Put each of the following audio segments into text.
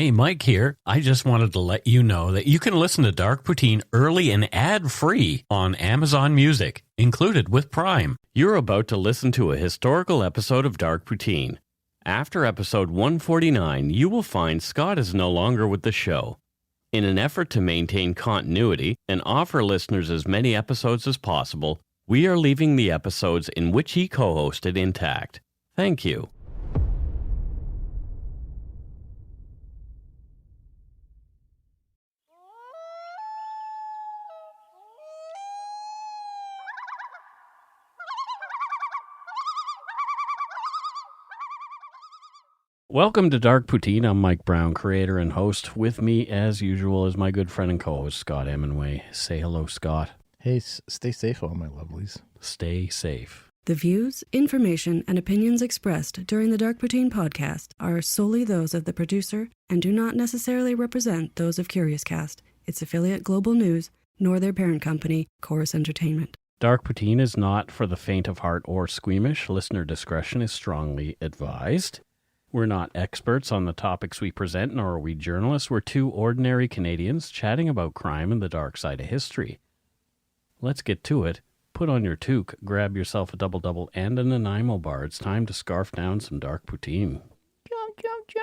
Hey, Mike here. I just wanted to let you know that you can listen to Dark Poutine early and ad-free on Amazon Music, included with Prime. You're about to listen to a historical episode of Dark Poutine. After episode 149, you will find Scott is no longer with the show. In an effort to maintain continuity and offer listeners as many episodes as possible, we are leaving the episodes in which he co-hosted intact. Thank you. Welcome to Dark Poutine. I'm Mike Brown, creator and host. With me, as usual, is my good friend and co-host, Scott Hemingway. Say hello, Scott. Hey, stay safe, all my lovelies. Stay safe. The views, information, and opinions expressed during the Dark Poutine podcast are solely those of the producer and do not necessarily represent those of CuriousCast, its affiliate Global News, nor their parent company, Chorus Entertainment. Dark Poutine is not for the faint of heart or squeamish. Listener discretion is strongly advised. We're not experts on the topics we present, nor are we journalists. We're two ordinary Canadians chatting about crime and the dark side of history. Let's get to it. Put on your toque, grab yourself a double-double and a Nanaimo bar. It's time to scarf down some Dark Poutine. Jump, jump, jump.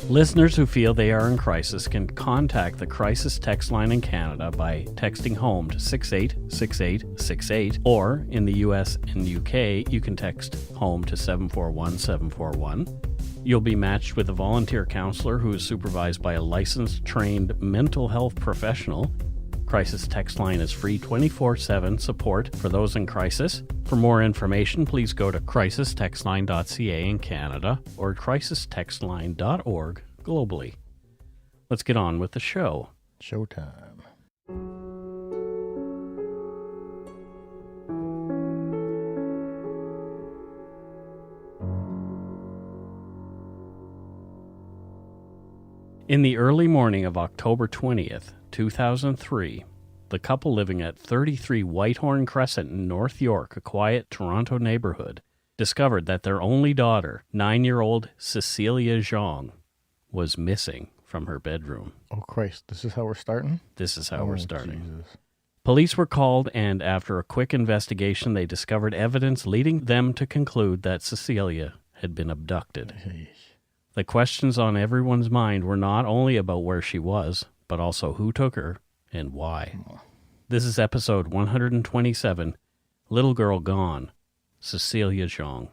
Listeners who feel they are in crisis can contact the crisis text line in Canada by texting HOME to 686868, or in the US and UK, you can text HOME to 741-741. You'll be matched with a volunteer counselor who is supervised by a licensed, trained mental health professional. Crisis text line is free 24/7 support for those in crisis. For more information, please go to crisistextline.ca in Canada or crisistextline.org globally. Let's get on with the show. Showtime. In the early morning of October 20th, 2003, the couple living at 33 Whitehorn Crescent in North York, a quiet Toronto neighborhood, discovered that their only daughter, 9-year-old Cecilia Zhang, was missing from her bedroom. Oh, Christ. This is how we're starting? This is how we're starting. Jesus. Police were called, and after a quick investigation, they discovered evidence leading them to conclude that Cecilia had been abducted. Hey. The questions on everyone's mind were not only about where she was, but also who took her and why. This is episode 127, Little Girl Gone, Cecilia Zhang.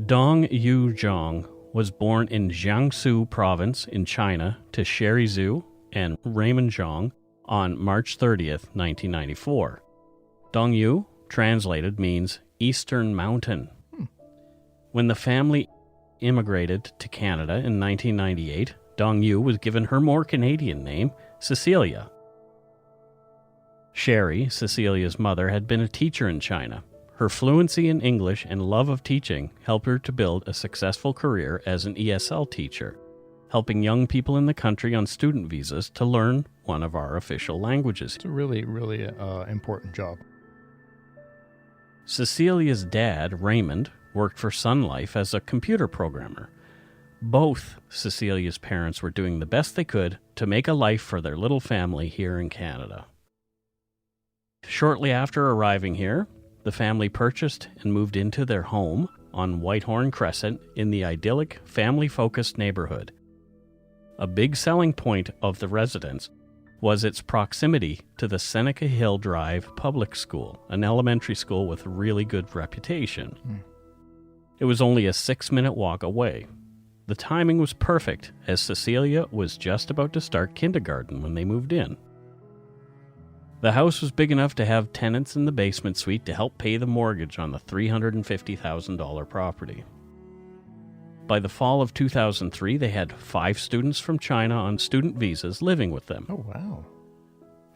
Dong Yu Zhang was born in Jiangsu province in China to Sherry Zhu and Raymond Zhang on March 30th, 1994. Dong Yu, translated, means Eastern Mountain. When the family immigrated to Canada in 1998, Dong Yu was given her more Canadian name, Cecilia. Sherry, Cecilia's mother, had been a teacher in China. Her fluency in English and love of teaching helped her to build a successful career as an ESL teacher, helping young people in the country on student visas to learn one of our official languages. It's a really, really important job. Cecilia's dad, Raymond, worked for Sun Life as a computer programmer. Both Cecilia's parents were doing the best they could to make a life for their little family here in Canada. Shortly after arriving here, the family purchased and moved into their home on Whitehorn Crescent in the idyllic, family-focused neighborhood. A big selling point of the residence was its proximity to the Seneca Hill Drive Public School, an elementary school with a really good reputation. It was only a 6-minute walk away. The timing was perfect, as Cecilia was just about to start kindergarten when they moved in. The house was big enough to have tenants in the basement suite to help pay the mortgage on the $350,000 property. By the fall of 2003, they had 5 students from China on student visas living with them. Oh, wow.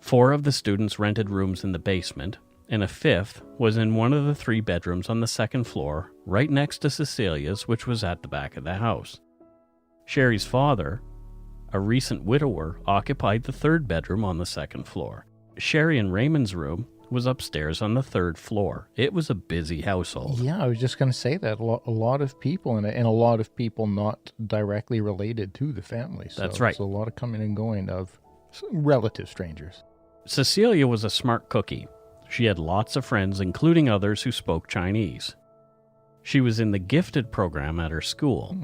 4 of the students rented rooms in the basement, and a 5th was in one of the 3 bedrooms on the 2nd floor, right next to Cecilia's, which was at the back of the house. Sherry's father, a recent widower, occupied the 3rd bedroom on the 2nd floor. Sherry and Raymond's room was upstairs on the 3rd floor. It was a busy household. Yeah, I was just going to say that. A lot of people, and a lot of people not directly related to the family. So, That's right. So a lot of coming and going of relative strangers. Cecilia was a smart cookie. She had lots of friends, including others who spoke Chinese. She was in the gifted program at her school.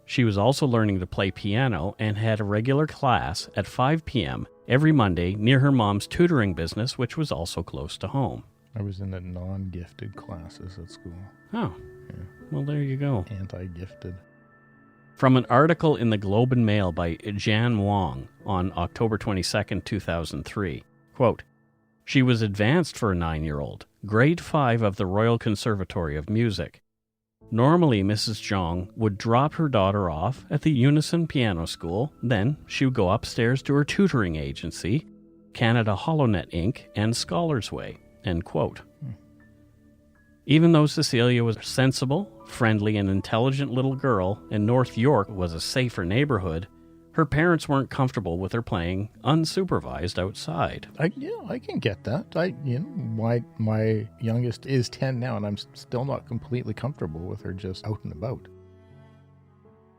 She was also learning to play piano and had a regular class at 5 p.m. every Monday near her mom's tutoring business, which was also close to home. I was in the non-gifted classes at school. Oh, Yeah. well, there you go. Anti-gifted. From an article in the Globe and Mail by Jan Wong on October 22, 2003, quote, "She was advanced for a 9-year-old, grade 5 of the Royal Conservatory of Music. Normally, Mrs. Zhang would drop her daughter off at the Unison Piano School, then she would go upstairs to her tutoring agency, Canada HollowNet Inc. and Scholars Way," end quote. Even though Cecilia was a sensible, friendly, and intelligent little girl, and North York was a safer neighborhood, her parents weren't comfortable with her playing unsupervised outside. I can get that. My youngest is 10 now, and I'm still not completely comfortable with her just out and about.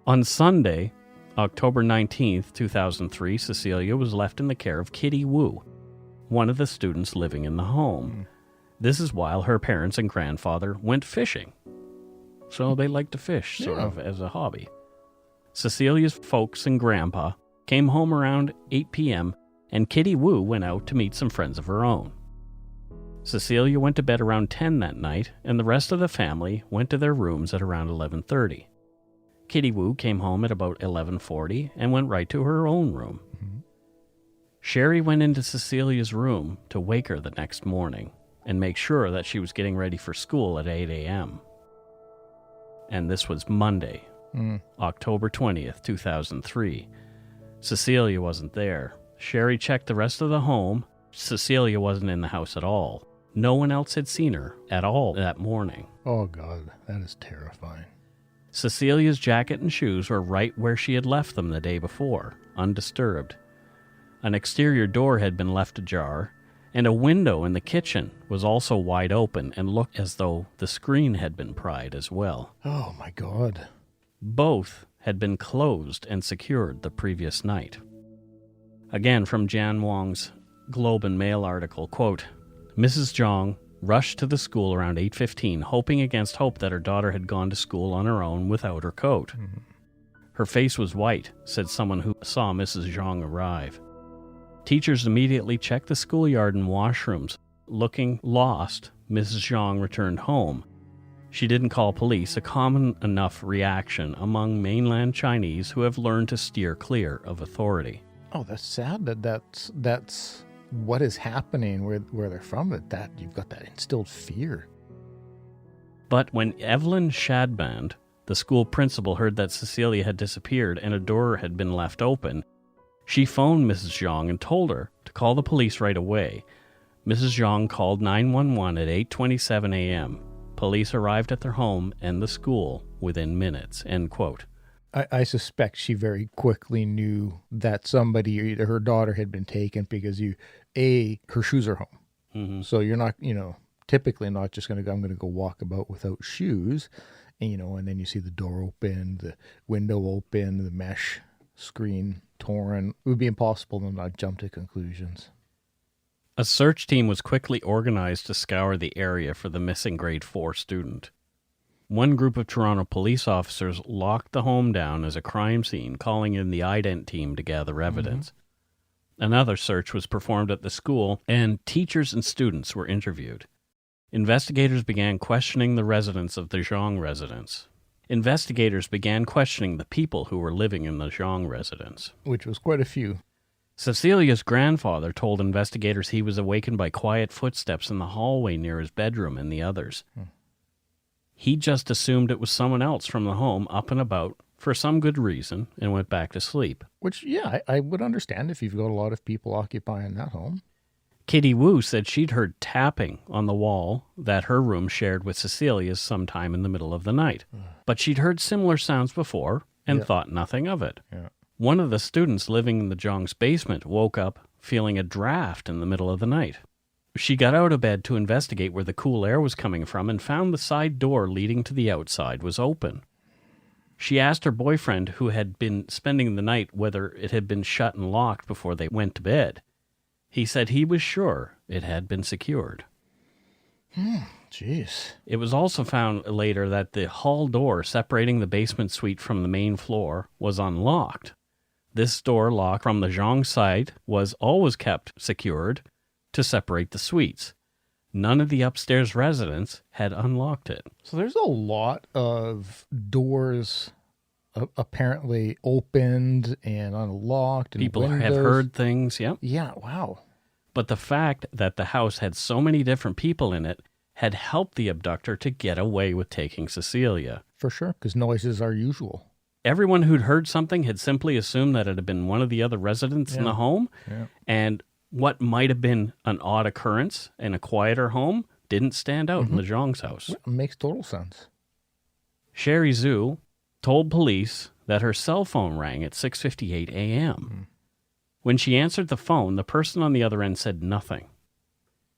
On Sunday, October 19th, 2003, Cecilia was left in the care of Kitty Wu, one of the students living in the home. This is while her parents and grandfather went fishing. So they like to fish, sort of, as a hobby. Cecilia's folks and grandpa came home around 8 p.m., and Kitty Wu went out to meet some friends of her own. Cecilia went to bed around 10 that night, and the rest of the family went to their rooms at around 11:30. Kitty Wu came home at about 11:40 and went right to her own room. Sherry went into Cecilia's room to wake her the next morning and make sure that she was getting ready for school at 8 a.m. And this was Monday, October 20th, 2003. Cecilia wasn't there. Sherry checked the rest of the home. Cecilia wasn't in the house at all. No one else had seen her at all that morning. Oh, God, that is terrifying. Cecilia's jacket and shoes were right where she had left them the day before, undisturbed. An exterior door had been left ajar, and a window in the kitchen was also wide open and looked as though the screen had been pried as well. Oh, my God. Both had been closed and secured the previous night. Again, from Jan Wong's Globe and Mail article, quote, "Mrs. Zhang rushed to the school around 8:15, hoping against hope that her daughter had gone to school on her own without her coat. Her face was white," said someone who saw Mrs. Zhang arrive. Teachers immediately checked the schoolyard and washrooms. Looking lost, Mrs. Zhang returned home. She didn't call police, a common enough reaction among mainland Chinese who have learned to steer clear of authority. Oh, that's sad that's what is happening where they're from, that you've got that instilled fear. But when Evelyn Shadband, the school principal, heard that Cecilia had disappeared and a door had been left open, she phoned Mrs. Zhang and told her to call the police right away. Mrs. Zhang called 911 at 8:27 a.m. Police arrived at their home and the school within minutes, end quote. I suspect she very quickly knew that somebody, either her daughter, had been taken, because her shoes are home. Mm-hmm. So you're not, typically not just going to go, I'm going to go walk about without shoes, and then you see the door open, the window open, the mesh screen torn. It would be impossible to not jump to conclusions. A search team was quickly organized to scour the area for the missing grade 4 student. One group of Toronto police officers locked the home down as a crime scene, calling in the ident team to gather evidence. Another search was performed at the school, and teachers and students were interviewed. Investigators began questioning the residents of the Zhang residence. Investigators began questioning the people who were living in the Zhang residence. Which was quite a few. Cecilia's grandfather told investigators he was awakened by quiet footsteps in the hallway near his bedroom and the others. He just assumed it was someone else from the home up and about for some good reason and went back to sleep. Which, yeah, I would understand if you've got a lot of people occupying that home. Kitty Wu said she'd heard tapping on the wall that her room shared with Cecilia's sometime in the middle of the night. But she'd heard similar sounds before and thought nothing of it. Yeah. One of the students living in the Zhang's basement woke up feeling a draft in the middle of the night. She got out of bed to investigate where the cool air was coming from and found the side door leading to the outside was open. She asked her boyfriend, who had been spending the night, whether it had been shut and locked before they went to bed. He said he was sure it had been secured. Jeez. It was also found later that the hall door separating the basement suite from the main floor was unlocked. This door lock from the Zhang side was always kept secured to separate the suites. None of the upstairs residents had unlocked it. So there's a lot of doors apparently opened and unlocked. And People windows. have heard things, yep. Yeah, wow. But the fact that the house had so many different people in it had helped the abductor to get away with taking Cecilia. For sure, because noises are usual. Everyone who'd heard something had simply assumed that it had been one of the other residents in the home, and what might have been an odd occurrence in a quieter home didn't stand out in the Zhang's house. It makes total sense. Sherry Zhu told police that her cell phone rang at 6:58 a.m. When she answered the phone, the person on the other end said nothing.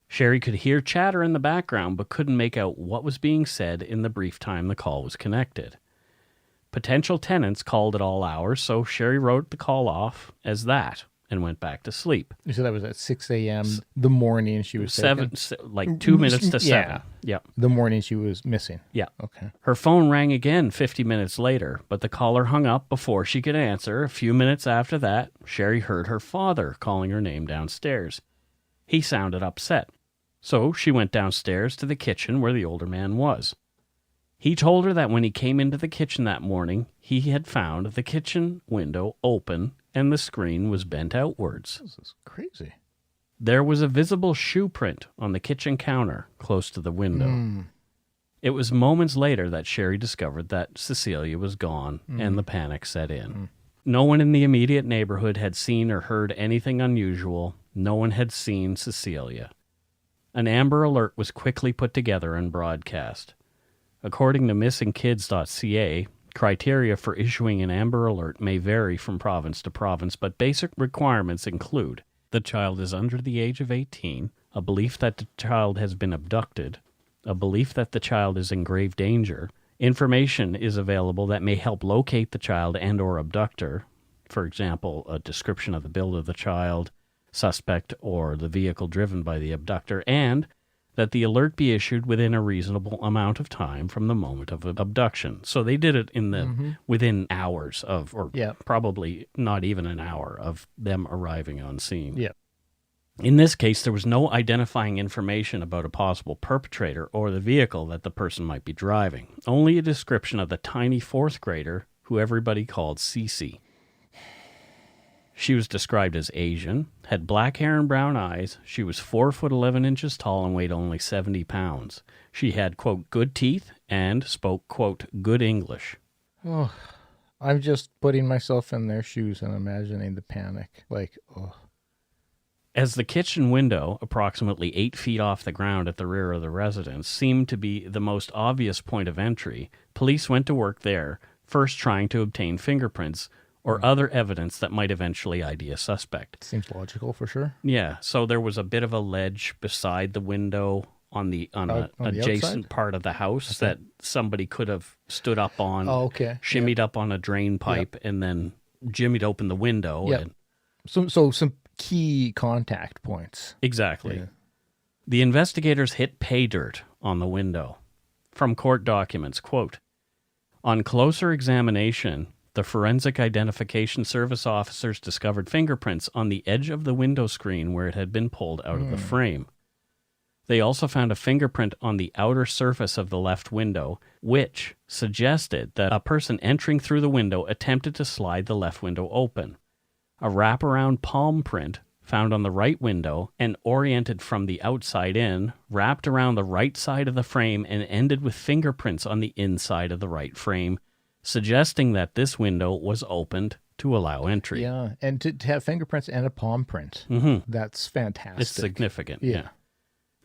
Sherry could hear chatter in the background but couldn't make out what was being said in the brief time the call was connected. Potential tenants called at all hours, so Sherry wrote the call off as that and went back to sleep. You said that was at 6 a.m. the morning she was taken? 2 minutes to 7. Yeah. Yeah. The morning she was missing. Yeah. Okay. Her phone rang again 50 minutes later, but the caller hung up before she could answer. A few minutes after that, Sherry heard her father calling her name downstairs. He sounded upset, so she went downstairs to the kitchen where the older man was. He told her that when he came into the kitchen that morning, he had found the kitchen window open and the screen was bent outwards. This is crazy. There was a visible shoe print on the kitchen counter close to the window. It was moments later that Sherry discovered that Cecilia was gone and the panic set in. No one in the immediate neighborhood had seen or heard anything unusual. No one had seen Cecilia. An Amber Alert was quickly put together and broadcast. According to missingkids.ca, criteria for issuing an Amber Alert may vary from province to province, but basic requirements include the child is under the age of 18, a belief that the child has been abducted, a belief that the child is in grave danger, information is available that may help locate the child and or abductor, for example, a description of the build of the child, suspect, or the vehicle driven by the abductor, and that the alert be issued within a reasonable amount of time from the moment of abduction. So they did it in the within hours of, or probably not even an hour of them arriving on scene. Yeah. In this case, there was no identifying information about a possible perpetrator or the vehicle that the person might be driving. Only a description of the tiny fourth grader who everybody called Cece. She was described as Asian, had black hair and brown eyes. She was 4 foot 11 inches tall and weighed only 70 pounds. She had, quote, good teeth and spoke, quote, good English. Oh, I'm just putting myself in their shoes and imagining the panic. As the kitchen window, approximately 8 feet off the ground at the rear of the residence, seemed to be the most obvious point of entry, police went to work there, first trying to obtain fingerprints or other evidence that might eventually ID a suspect. Seems logical for sure. Yeah, so there was a bit of a ledge beside the window on the adjacent outside? part of the house that somebody could have stood up on, shimmied up on a drain pipe, and then jimmied open the window. Yeah. So some key contact points. Exactly. Yeah. The investigators hit pay dirt on the window. From court documents, quote, on closer examination, the Forensic Identification Service officers discovered fingerprints on the edge of the window screen where it had been pulled out of the frame. They also found a fingerprint on the outer surface of the left window, which suggested that a person entering through the window attempted to slide the left window open. A wraparound palm print found on the right window and oriented from the outside in, wrapped around the right side of the frame and ended with fingerprints on the inside of the right frame, suggesting that this window was opened to allow entry. Yeah, and to have fingerprints and a palm print, that's fantastic. It's significant, Yeah. yeah.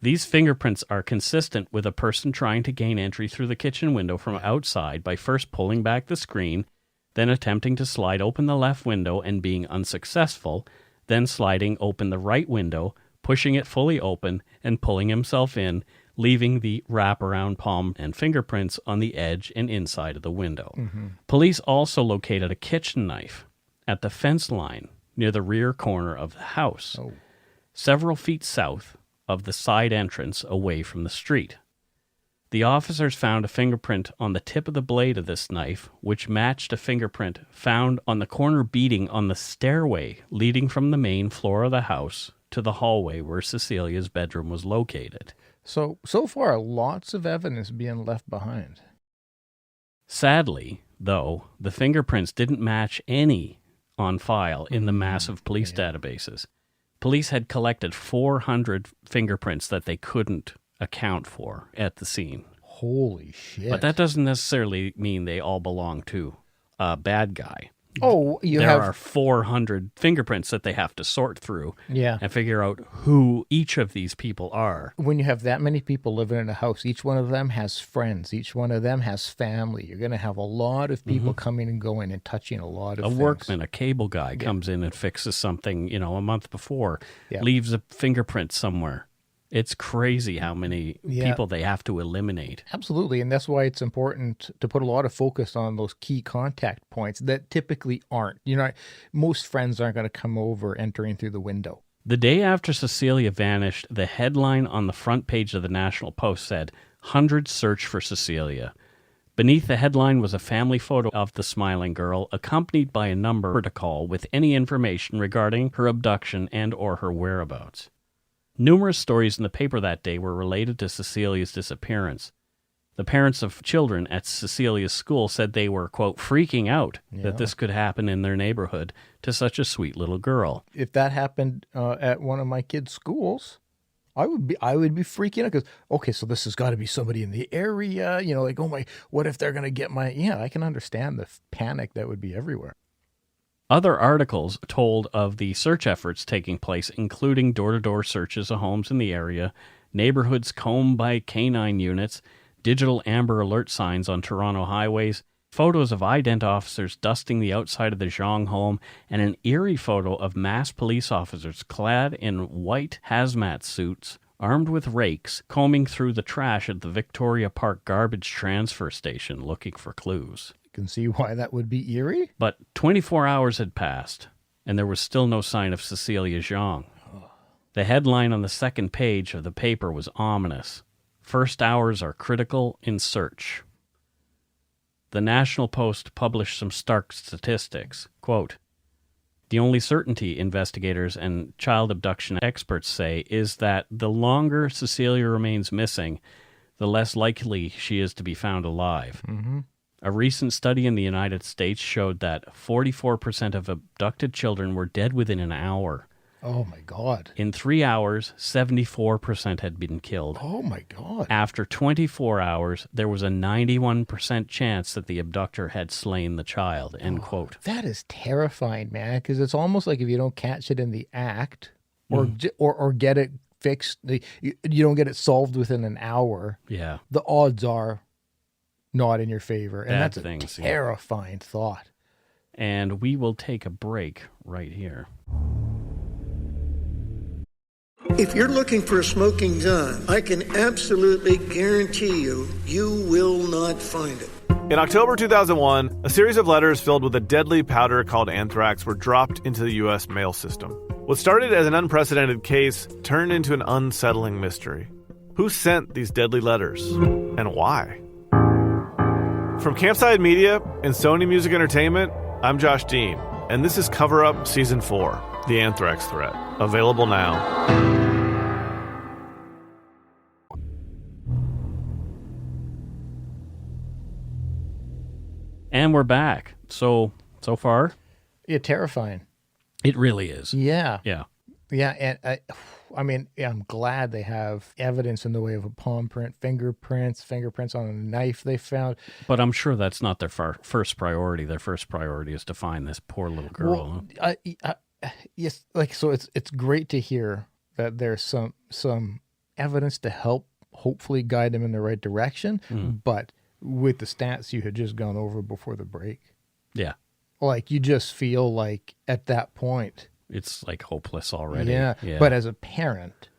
These fingerprints are consistent with a person trying to gain entry through the kitchen window from outside by first pulling back the screen, then attempting to slide open the left window and being unsuccessful, then sliding open the right window, pushing it fully open, and pulling himself in, leaving the wraparound palm and fingerprints on the edge and inside of the window. Police also located a kitchen knife at the fence line near the rear corner of the house, several feet south of the side entrance away from the street. The officers found a fingerprint on the tip of the blade of this knife, which matched a fingerprint found on the corner beading on the stairway leading from the main floor of the house to the hallway where Cecilia's bedroom was located. So far, lots of evidence being left behind. Sadly, though, the fingerprints didn't match any on file in the massive police databases. Police had collected 400 fingerprints that they couldn't account for at the scene. Holy shit. But that doesn't necessarily mean they all belong to a bad guy. Oh, There are 400 fingerprints that they have to sort through and figure out who each of these people are. When you have that many people living in a house, each one of them has friends, each one of them has family. You're going to have a lot of people coming and going and touching a lot of A things. workman, a cable guy comes in and fixes something, a month before, leaves a fingerprint somewhere. It's crazy how many people they have to eliminate. Absolutely, and that's why it's important to put a lot of focus on those key contact points that typically aren't. Most friends aren't going to come over entering through the window. The day after Cecilia vanished, the headline on the front page of the National Post said, "Hundreds search for Cecilia." Beneath the headline was a family photo of the smiling girl, accompanied by a number to call with any information regarding her abduction and or her whereabouts. Numerous stories in the paper that day were related to Cecilia's disappearance. The parents of children at Cecilia's school said they were, quote, freaking out that this could happen in their neighborhood to such a sweet little girl. If that happened at one of my kids' schools, I would be freaking out because, so this has got to be somebody in the area, like, oh my, what if they're going to get I can understand the panic that would be everywhere. Other articles told of the search efforts taking place, including door-to-door searches of homes in the area, neighborhoods combed by canine units, digital Amber Alert signs on Toronto highways, photos of ident officers dusting the outside of the Zhang home, and an eerie photo of masked police officers clad in white hazmat suits, armed with rakes, combing through the trash at the Victoria Park garbage transfer station looking for clues. Can see why that would be eerie. But 24 hours had passed, and there was still no sign of Cecilia Zhang. The headline on the second page of the paper was ominous. First hours are critical in search. The National Post published some stark statistics. Quote, "The only certainty investigators and child abduction experts say is that the longer Cecilia remains missing, the less likely she is to be found alive." A recent study in the United States showed that 44% of abducted children were dead within an hour. Oh, my God. In 3 hours, 74% had been killed. Oh, my God. After 24 hours, there was a 91% chance that the abductor had slain the child, end quote. That is terrifying, man, because it's almost like if you don't catch it in the act or get it fixed, you don't get it solved within an hour, the odds are not in your favor. And that's a terrifying thought. And we will take a break right here. If you're looking for a smoking gun, I can absolutely guarantee you will not find it. In October 2001, a series of letters filled with a deadly powder called anthrax were dropped into the U.S. mail system. What started as an unprecedented case turned into an unsettling mystery. Who sent these deadly letters? And why? From Campside Media and Sony Music Entertainment, I'm Josh Dean, and this is Cover Up Season 4, The Anthrax Threat. Available now. And we're back. So far? Yeah, terrifying. It really is. Yeah. Yeah. Yeah, and I'm glad they have evidence in the way of a palm print, fingerprints on a knife they found. But I'm sure that's not their first priority. Their first priority is to find this poor little girl. Well, yes, so it's great to hear that there's some evidence to help hopefully guide them in the right direction. But with the stats you had just gone over before the break, Yeah. like you just feel like at that point, It's like hopeless already. yeah. But as a parent,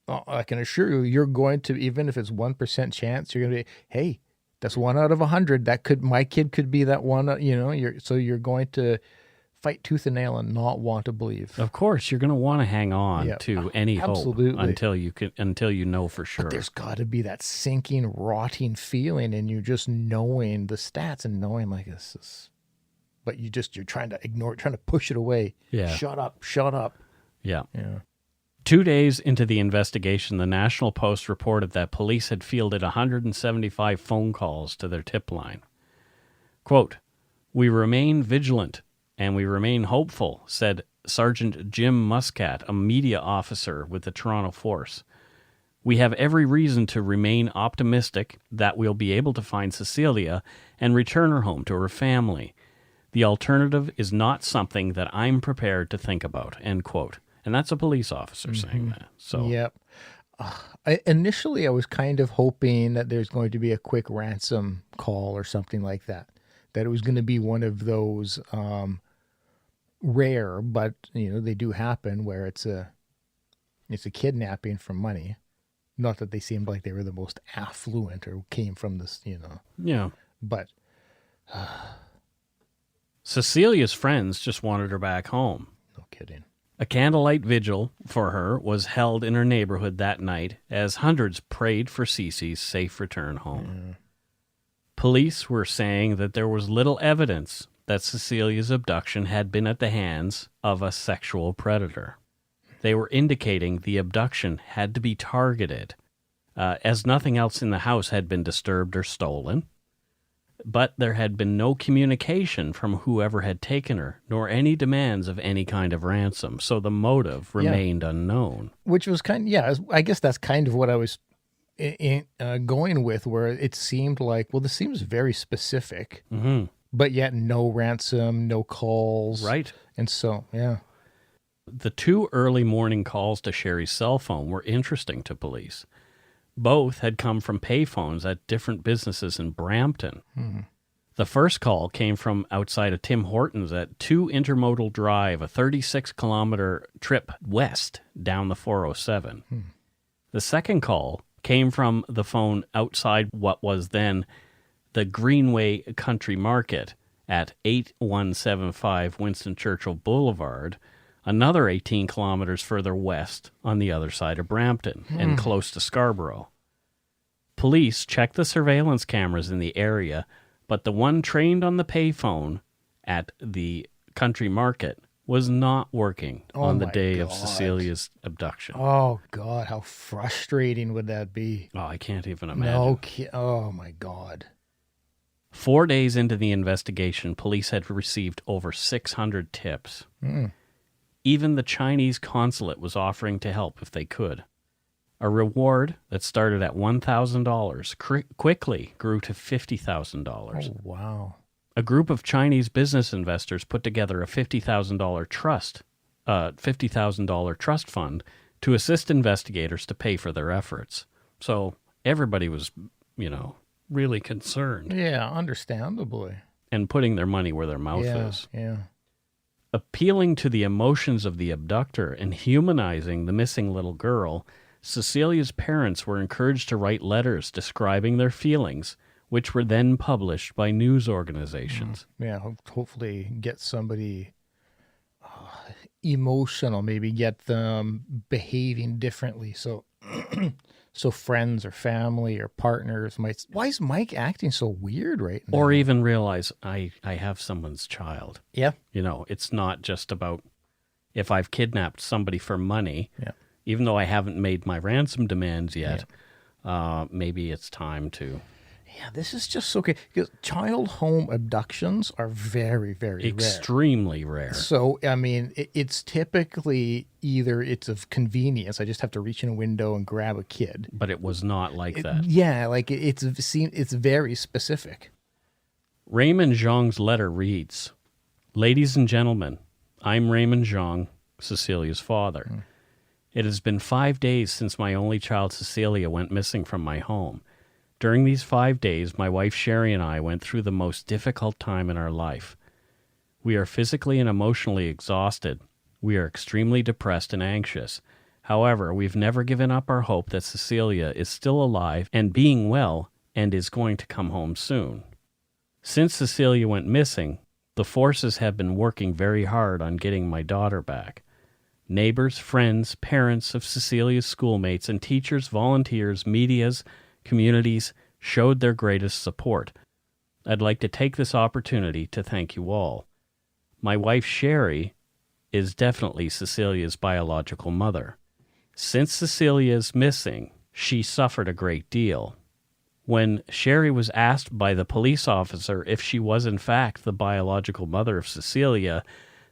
I can assure you, you're going to, even if it's 1% chance, you're going to be, hey, that's 1 out of 100. My kid could be that one. You're going to fight tooth and nail and not want to believe. Of course, you're going to want to hang on Yeah. to any Absolutely. hope until you know for sure. But there's got to be that sinking, rotting feeling, and you just knowing the stats and knowing like this is. But you're trying to ignore it, trying to push it away. Yeah. Shut up. Yeah. Yeah. 2 days into the investigation, the National Post reported that police had fielded 175 phone calls to their tip line. Quote, "We remain vigilant and we remain hopeful," said Sergeant Jim Muscat, a media officer with the Toronto Force. "We have every reason to remain optimistic that we'll be able to find Cecilia and return her home to her family. The alternative is not something that I'm prepared to think about," end quote. And that's a police officer saying that. So Yep. Initially, I was kind of hoping that there's going to be a quick ransom call or something like that. That it was going to be one of those rare, but they do happen where it's a kidnapping for money. Not that they seemed like they were the most affluent or came from this, yeah. But Cecilia's friends just wanted her back home. no kidding. A candlelight vigil for her was held in her neighborhood that night as hundreds prayed for Cece's safe return home. Police were saying that there was little evidence that Cecilia's abduction had been at the hands of a sexual predator. They were indicating the abduction had to be targeted, as nothing else in the house had been disturbed or stolen. But there had been no communication from whoever had taken her, nor any demands of any kind of ransom, so the motive remained unknown. Which was I guess that's kind of what I was going with, where it seemed like, well, this seems very specific, but yet no ransom, no calls. Right. And so, yeah. The 2 early morning calls to Sherry's cell phone were interesting to police. Both had come from payphones at different businesses in Brampton. The first call came from outside of Tim Hortons at 2 Intermodal Drive, a 36-kilometer trip west down the 407. The second call came from the phone outside what was then the Greenway Country Market at 8175 Winston Churchill Boulevard, another 18 kilometers further west on the other side of Brampton and close to Scarborough. Police checked the surveillance cameras in the area, but the one trained on the payphone at the country market was not working on the day of Cecilia's abduction. Oh, God, how frustrating would that be? Oh, I can't even imagine. Oh, my God. 4 days into the investigation, police had received over 600 tips. Even the Chinese consulate was offering to help if they could. A reward that started at $1,000 quickly grew to $50,000. Oh, wow. A group of Chinese business investors put together a $50,000 trust fund to assist investigators to pay for their efforts. So everybody was, really concerned Yeah, understandably. and putting their money where their mouth is. Yeah. Appealing to the emotions of the abductor and humanizing the missing little girl, Cecilia's parents were encouraged to write letters describing their feelings, which were then published by news organizations. Yeah, hopefully get somebody emotional, maybe get them behaving differently. So so friends or family or partners might, why is Mike acting so weird right now? Or even realize, I have someone's child. Yeah. It's not just about if I've kidnapped somebody for money, Yeah. even though I haven't made my ransom demands yet, maybe it's time to Yeah, this is just so okay. Because child home abductions are very, very Extremely rare. So, I mean, it's typically either it's of convenience. I just have to reach in a window and grab a kid. But it was not like that. Yeah, like it's very specific. Raymond Zhang's letter reads, "Ladies and gentlemen, I'm Raymond Zhang, Cecilia's father. It has been 5 days since my only child Cecilia went missing from my home. During these 5 days, my wife Sherry and I went through the most difficult time in our life. We are physically and emotionally exhausted. We are extremely depressed and anxious. However, we've never given up our hope that Cecilia is still alive and being well and is going to come home soon. Since Cecilia went missing, the forces have been working very hard on getting my daughter back. Neighbors, friends, parents of Cecilia's schoolmates, and teachers, volunteers, medias, communities showed their greatest support. I'd like to take this opportunity to thank you all. My wife Sherry is definitely Cecilia's biological mother. Since Cecilia is missing, she suffered a great deal. When Sherry was asked by the police officer if she was in fact the biological mother of Cecilia,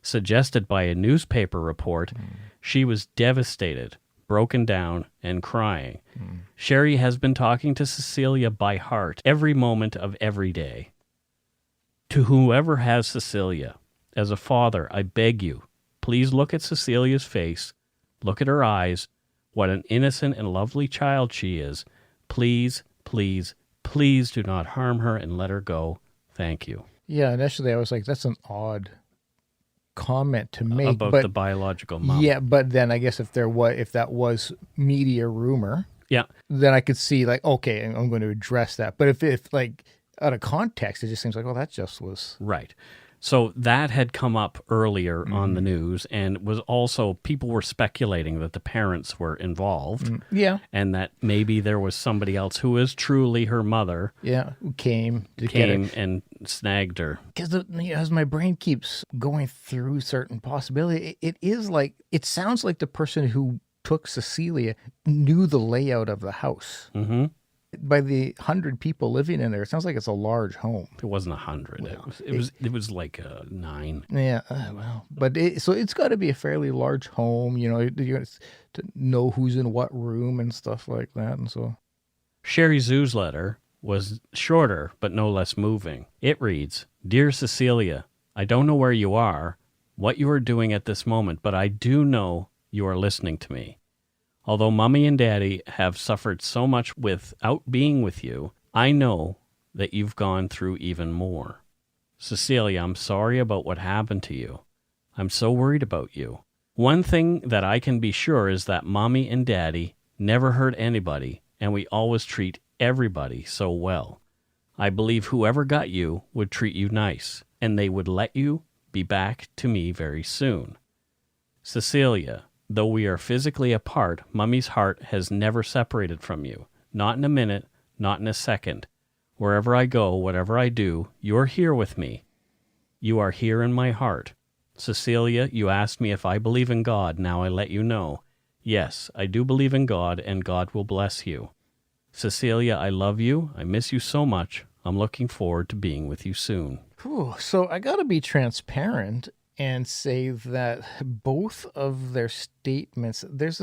suggested by a newspaper report, she was devastated, broken down, and crying. Sherry has been talking to Cecilia by heart every moment of every day. To whoever has Cecilia, as a father, I beg you, please look at Cecilia's face, look at her eyes, what an innocent and lovely child she is. Please, please, please do not harm her and let her go. Thank you." Yeah, initially I was like, that's an odd comment to make about the biological mom. Yeah, but then I guess if that was media rumor, Yeah. then I could see like, okay, I'm going to address that. But if like out of context, it just seems like, oh, that just was Right. So that had come up earlier on the news, and was also, people were speculating that the parents were involved. Yeah. And that maybe there was somebody else who is truly her mother. Yeah, who came to get her. And snagged her. Because as my brain keeps going through certain possibility, it sounds like the person who took Cecilia knew the layout of the house. Mm-hmm. By the 100 people living in there, it sounds like it's a large home. It wasn't 100. Well, it was like 9. Yeah, well, but so it's got to be a fairly large home. You know, you got to know who's in what room and stuff like that, and so. Sherry Zhu's letter was shorter, but no less moving. It reads, "Dear Cecilia, I don't know where you are, what you are doing at this moment, but I do know you are listening to me. Although Mommy and Daddy have suffered so much without being with you, I know that you've gone through even more. Cecilia, I'm sorry about what happened to you. I'm so worried about you. One thing that I can be sure is that Mommy and Daddy never hurt anybody, and we always treat everybody so well. I believe whoever got you would treat you nice, and they would let you be back to me very soon. Cecilia, though we are physically apart, Mummy's heart has never separated from you. Not in a minute, not in a second. Wherever I go, whatever I do, you're here with me. You are here in my heart. Cecilia, you asked me if I believe in God. Now I let you know. Yes, I do believe in God, and God will bless you. Cecilia, I love you. I miss you so much. I'm looking forward to being with you soon." Whew, so I got to be transparent and say that both of their statements, there's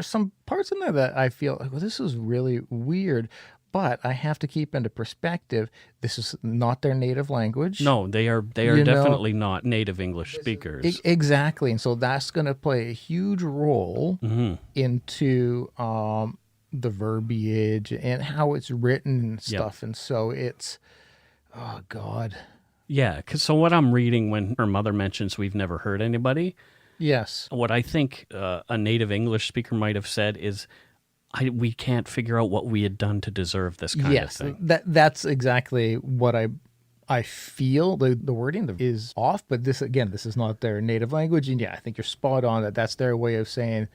some parts in there that I feel like, well, this is really weird, but I have to keep into perspective. This is not their native language. No, they are definitely not native English speakers. Exactly. And so that's going to play a huge role into the verbiage and how it's written and stuff. And so it's, oh God. Yeah, so what I'm reading when her mother mentions we've never hurt anybody, yes, what I think a native English speaker might have said is, we can't figure out what we had done to deserve this kind of thing. That's exactly what I feel. The wording is off, but this is not their native language. And yeah, I think you're spot on that's their way of saying,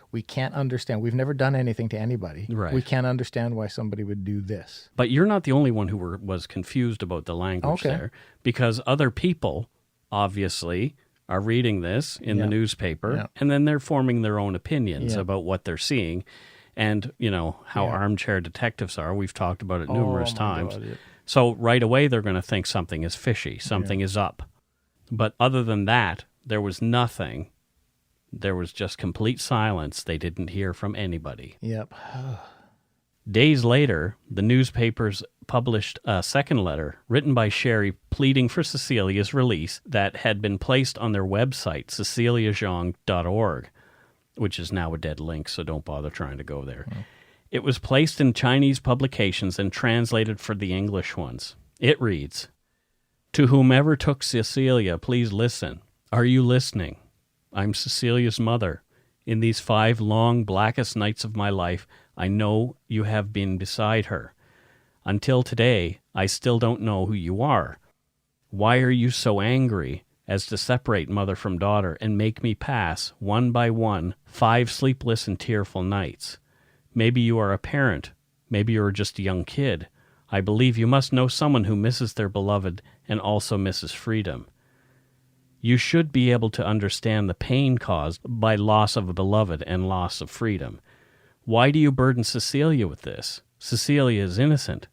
we can't understand. We've never done anything to anybody. Right. We can't understand why somebody would do this. But you're not the only one who was confused about the language there, because other people, obviously, are reading this in the newspaper, and then they're forming their own opinions about what they're seeing. And, you know, how armchair detectives are. We've talked about it numerous times. God, yeah. So right away, they're going to think something is fishy, something is up. But other than that, there was nothing. There was just complete silence. They didn't hear from anybody. Yep. Days later, the newspapers published a second letter written by Sherry pleading for Cecilia's release that had been placed on their website, ceciliazhang.org, which is now a dead link, so don't bother trying to go there. It was placed in Chinese publications and translated for the English ones. It reads, "To whomever took Cecilia, please listen. Are you listening? I'm Cecilia's mother. In these 5 long, blackest nights of my life, I know you have been beside her. Until today, I still don't know who you are. Why are you so angry as to separate mother from daughter and make me pass, one by one, 5 sleepless and tearful nights? Maybe you are a parent. Maybe you're just a young kid. I believe you must know someone who misses their beloved and also misses freedom. You should be able to understand the pain caused by loss of a beloved and loss of freedom. Why do you burden Cecilia with this? Cecilia is innocent.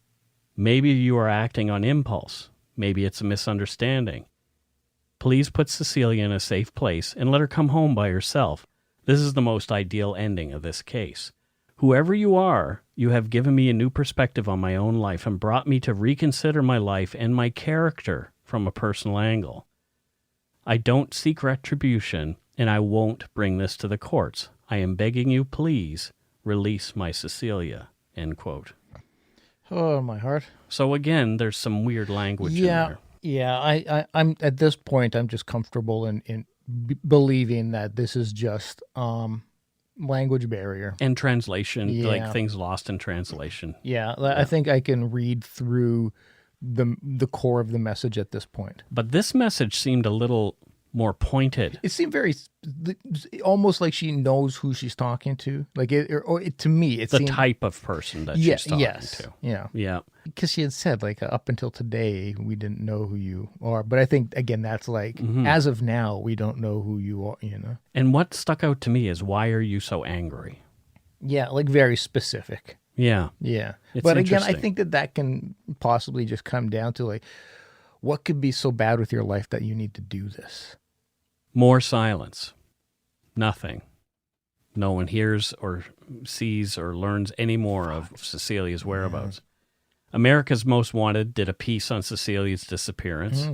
Maybe you are acting on impulse. Maybe it's a misunderstanding. Please put Cecilia in a safe place and let her come home by herself. This is the most ideal ending of this case. Whoever you are, you have given me a new perspective on my own life and brought me to reconsider my life and my character from a personal angle. I don't seek retribution, and I won't bring this to the courts. I am begging you, please, release my Cecilia." End quote. Oh, my heart. So again, there's some weird language in there. Yeah. I'm at this point, I'm just comfortable in believing that this is just language barrier And translation, like things lost in translation. Yeah, I think I can read through the core of the message at this point. But this message seemed a little more pointed. It seemed very almost like she knows who she's talking to. Like to me, it The seemed, type of person that she's talking to. Yeah. Yeah. Because she had said, like, up until today, we didn't know who you are. But I think, again, that's like, as of now, we don't know who you are, you know? And what stuck out to me is, why are you so angry? Yeah, like very specific. Yeah. Yeah. It's But again, I interesting. think that can possibly just come down to, like, what could be so bad with your life that you need to do this? More silence. Nothing. No one hears or sees or learns any more of Cecilia's whereabouts. America's Most Wanted did a piece on Cecilia's disappearance.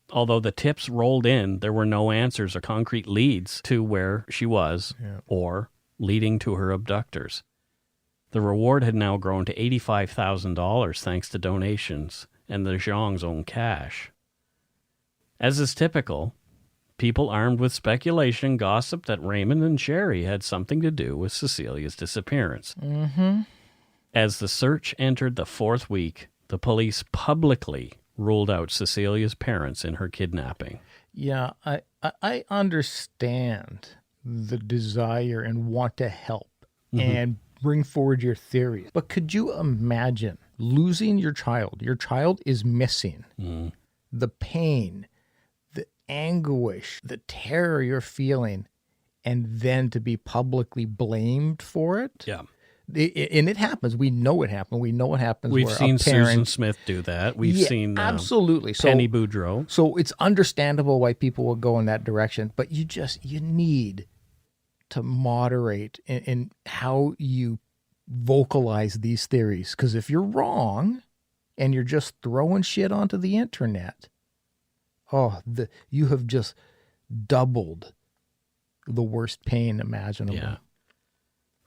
Although the tips rolled in, there were no answers or concrete leads to where she was or leading to her abductors. The reward had now grown to $85,000 thanks to donations and the Zhang's own cash. As is typical, people armed with speculation gossiped that Raymond and Sherry had something to do with Cecilia's disappearance. As the search entered the 4th week, the police publicly ruled out Cecilia's parents in her kidnapping. Yeah, I understand the desire and want to help and bring forward your theories. But could you imagine losing your child? Your child is missing. The pain, the anguish, the terror you're feeling, and then to be publicly blamed for it? Yeah. And it happens. We know it happened. We know it happens. We've where seen a parent, Susan Smith do that. We've seen absolutely. Penny Boudreau. So it's understandable why people will go in that direction, but you need to moderate in how you vocalize these theories. Because if you're wrong and you're just throwing shit onto the internet, you have just doubled the worst pain imaginable. Yeah.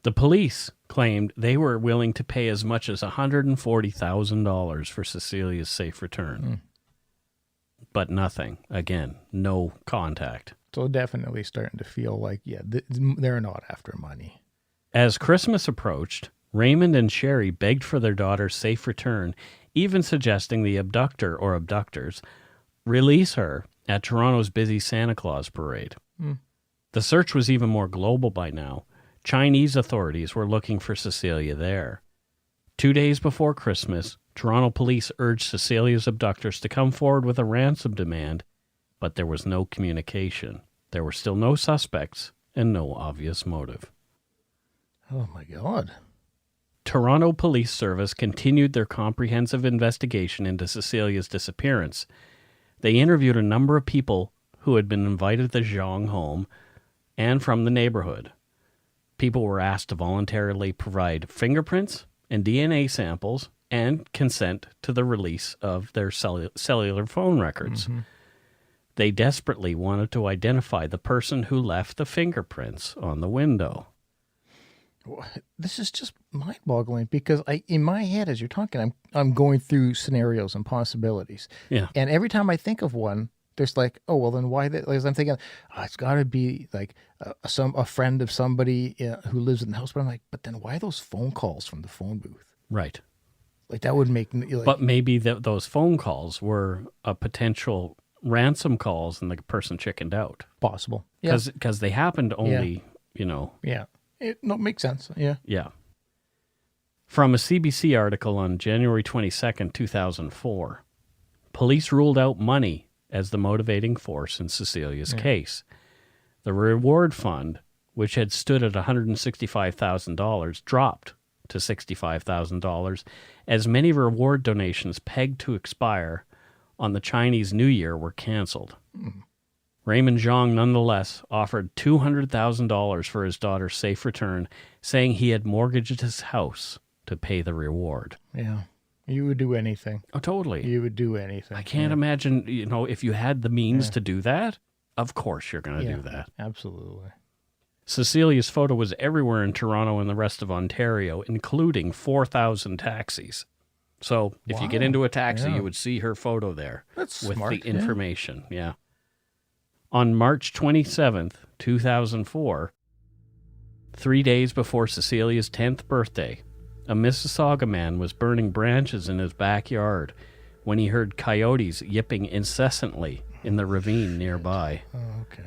The police claimed they were willing to pay as much as $140,000 for Cecilia's safe return. But nothing. Again, no contact. So definitely starting to feel like, they're not after money. As Christmas approached, Raymond and Sherry begged for their daughter's safe return, even suggesting the abductor or abductors release her at Toronto's busy Santa Claus parade. The search was even more global by now. Chinese authorities were looking for Cecilia there. 2 days before Christmas, Toronto police urged Cecilia's abductors to come forward with a ransom demand, but there was no communication. There were still no suspects and no obvious motive. Oh, my God. Toronto Police Service continued their comprehensive investigation into Cecilia's disappearance. They interviewed a number of people who had been invited to the Zhang home and from the neighborhood. People were asked to voluntarily provide fingerprints and DNA samples and consent to the release of their cellular phone records. Mm-hmm. They desperately wanted to identify the person who left the fingerprints on the window. This is just mind-boggling because in my head, as you're talking, I'm going through scenarios and possibilities. Yeah. And every time I think of one, there's like, oh, well, then why? Like I'm thinking, it's got to be like a friend of somebody who lives in the house. But I'm like, but then why those phone calls from the phone booth? Right. Like that would make. Like, but maybe those phone calls were a potential ransom calls, and the person chickened out. Possible. Because they happened only, Yeah. It makes sense. Yeah. Yeah. From a CBC article on January 22nd, 2004, police ruled out money as the motivating force in Cecilia's case. The reward fund, which had stood at $165,000, dropped to $65,000 as many reward donations pegged to expire on the Chinese New Year were canceled. Raymond Zhang nonetheless offered $200,000 for his daughter's safe return, saying he had mortgaged his house to pay the reward. Yeah. You would do anything. Oh, totally. You would do anything. I can't imagine, if you had the means to do that, of course you're going to do that. Absolutely. Cecilia's photo was everywhere in Toronto and the rest of Ontario, including 4,000 taxis. So if you get into a taxi, you would see her photo there. That's with smart, the information. Yeah. On March 27th, 2004, 3 days before Cecilia's 10th birthday, a Mississauga man was burning branches in his backyard when he heard coyotes yipping incessantly in the ravine nearby. Okay.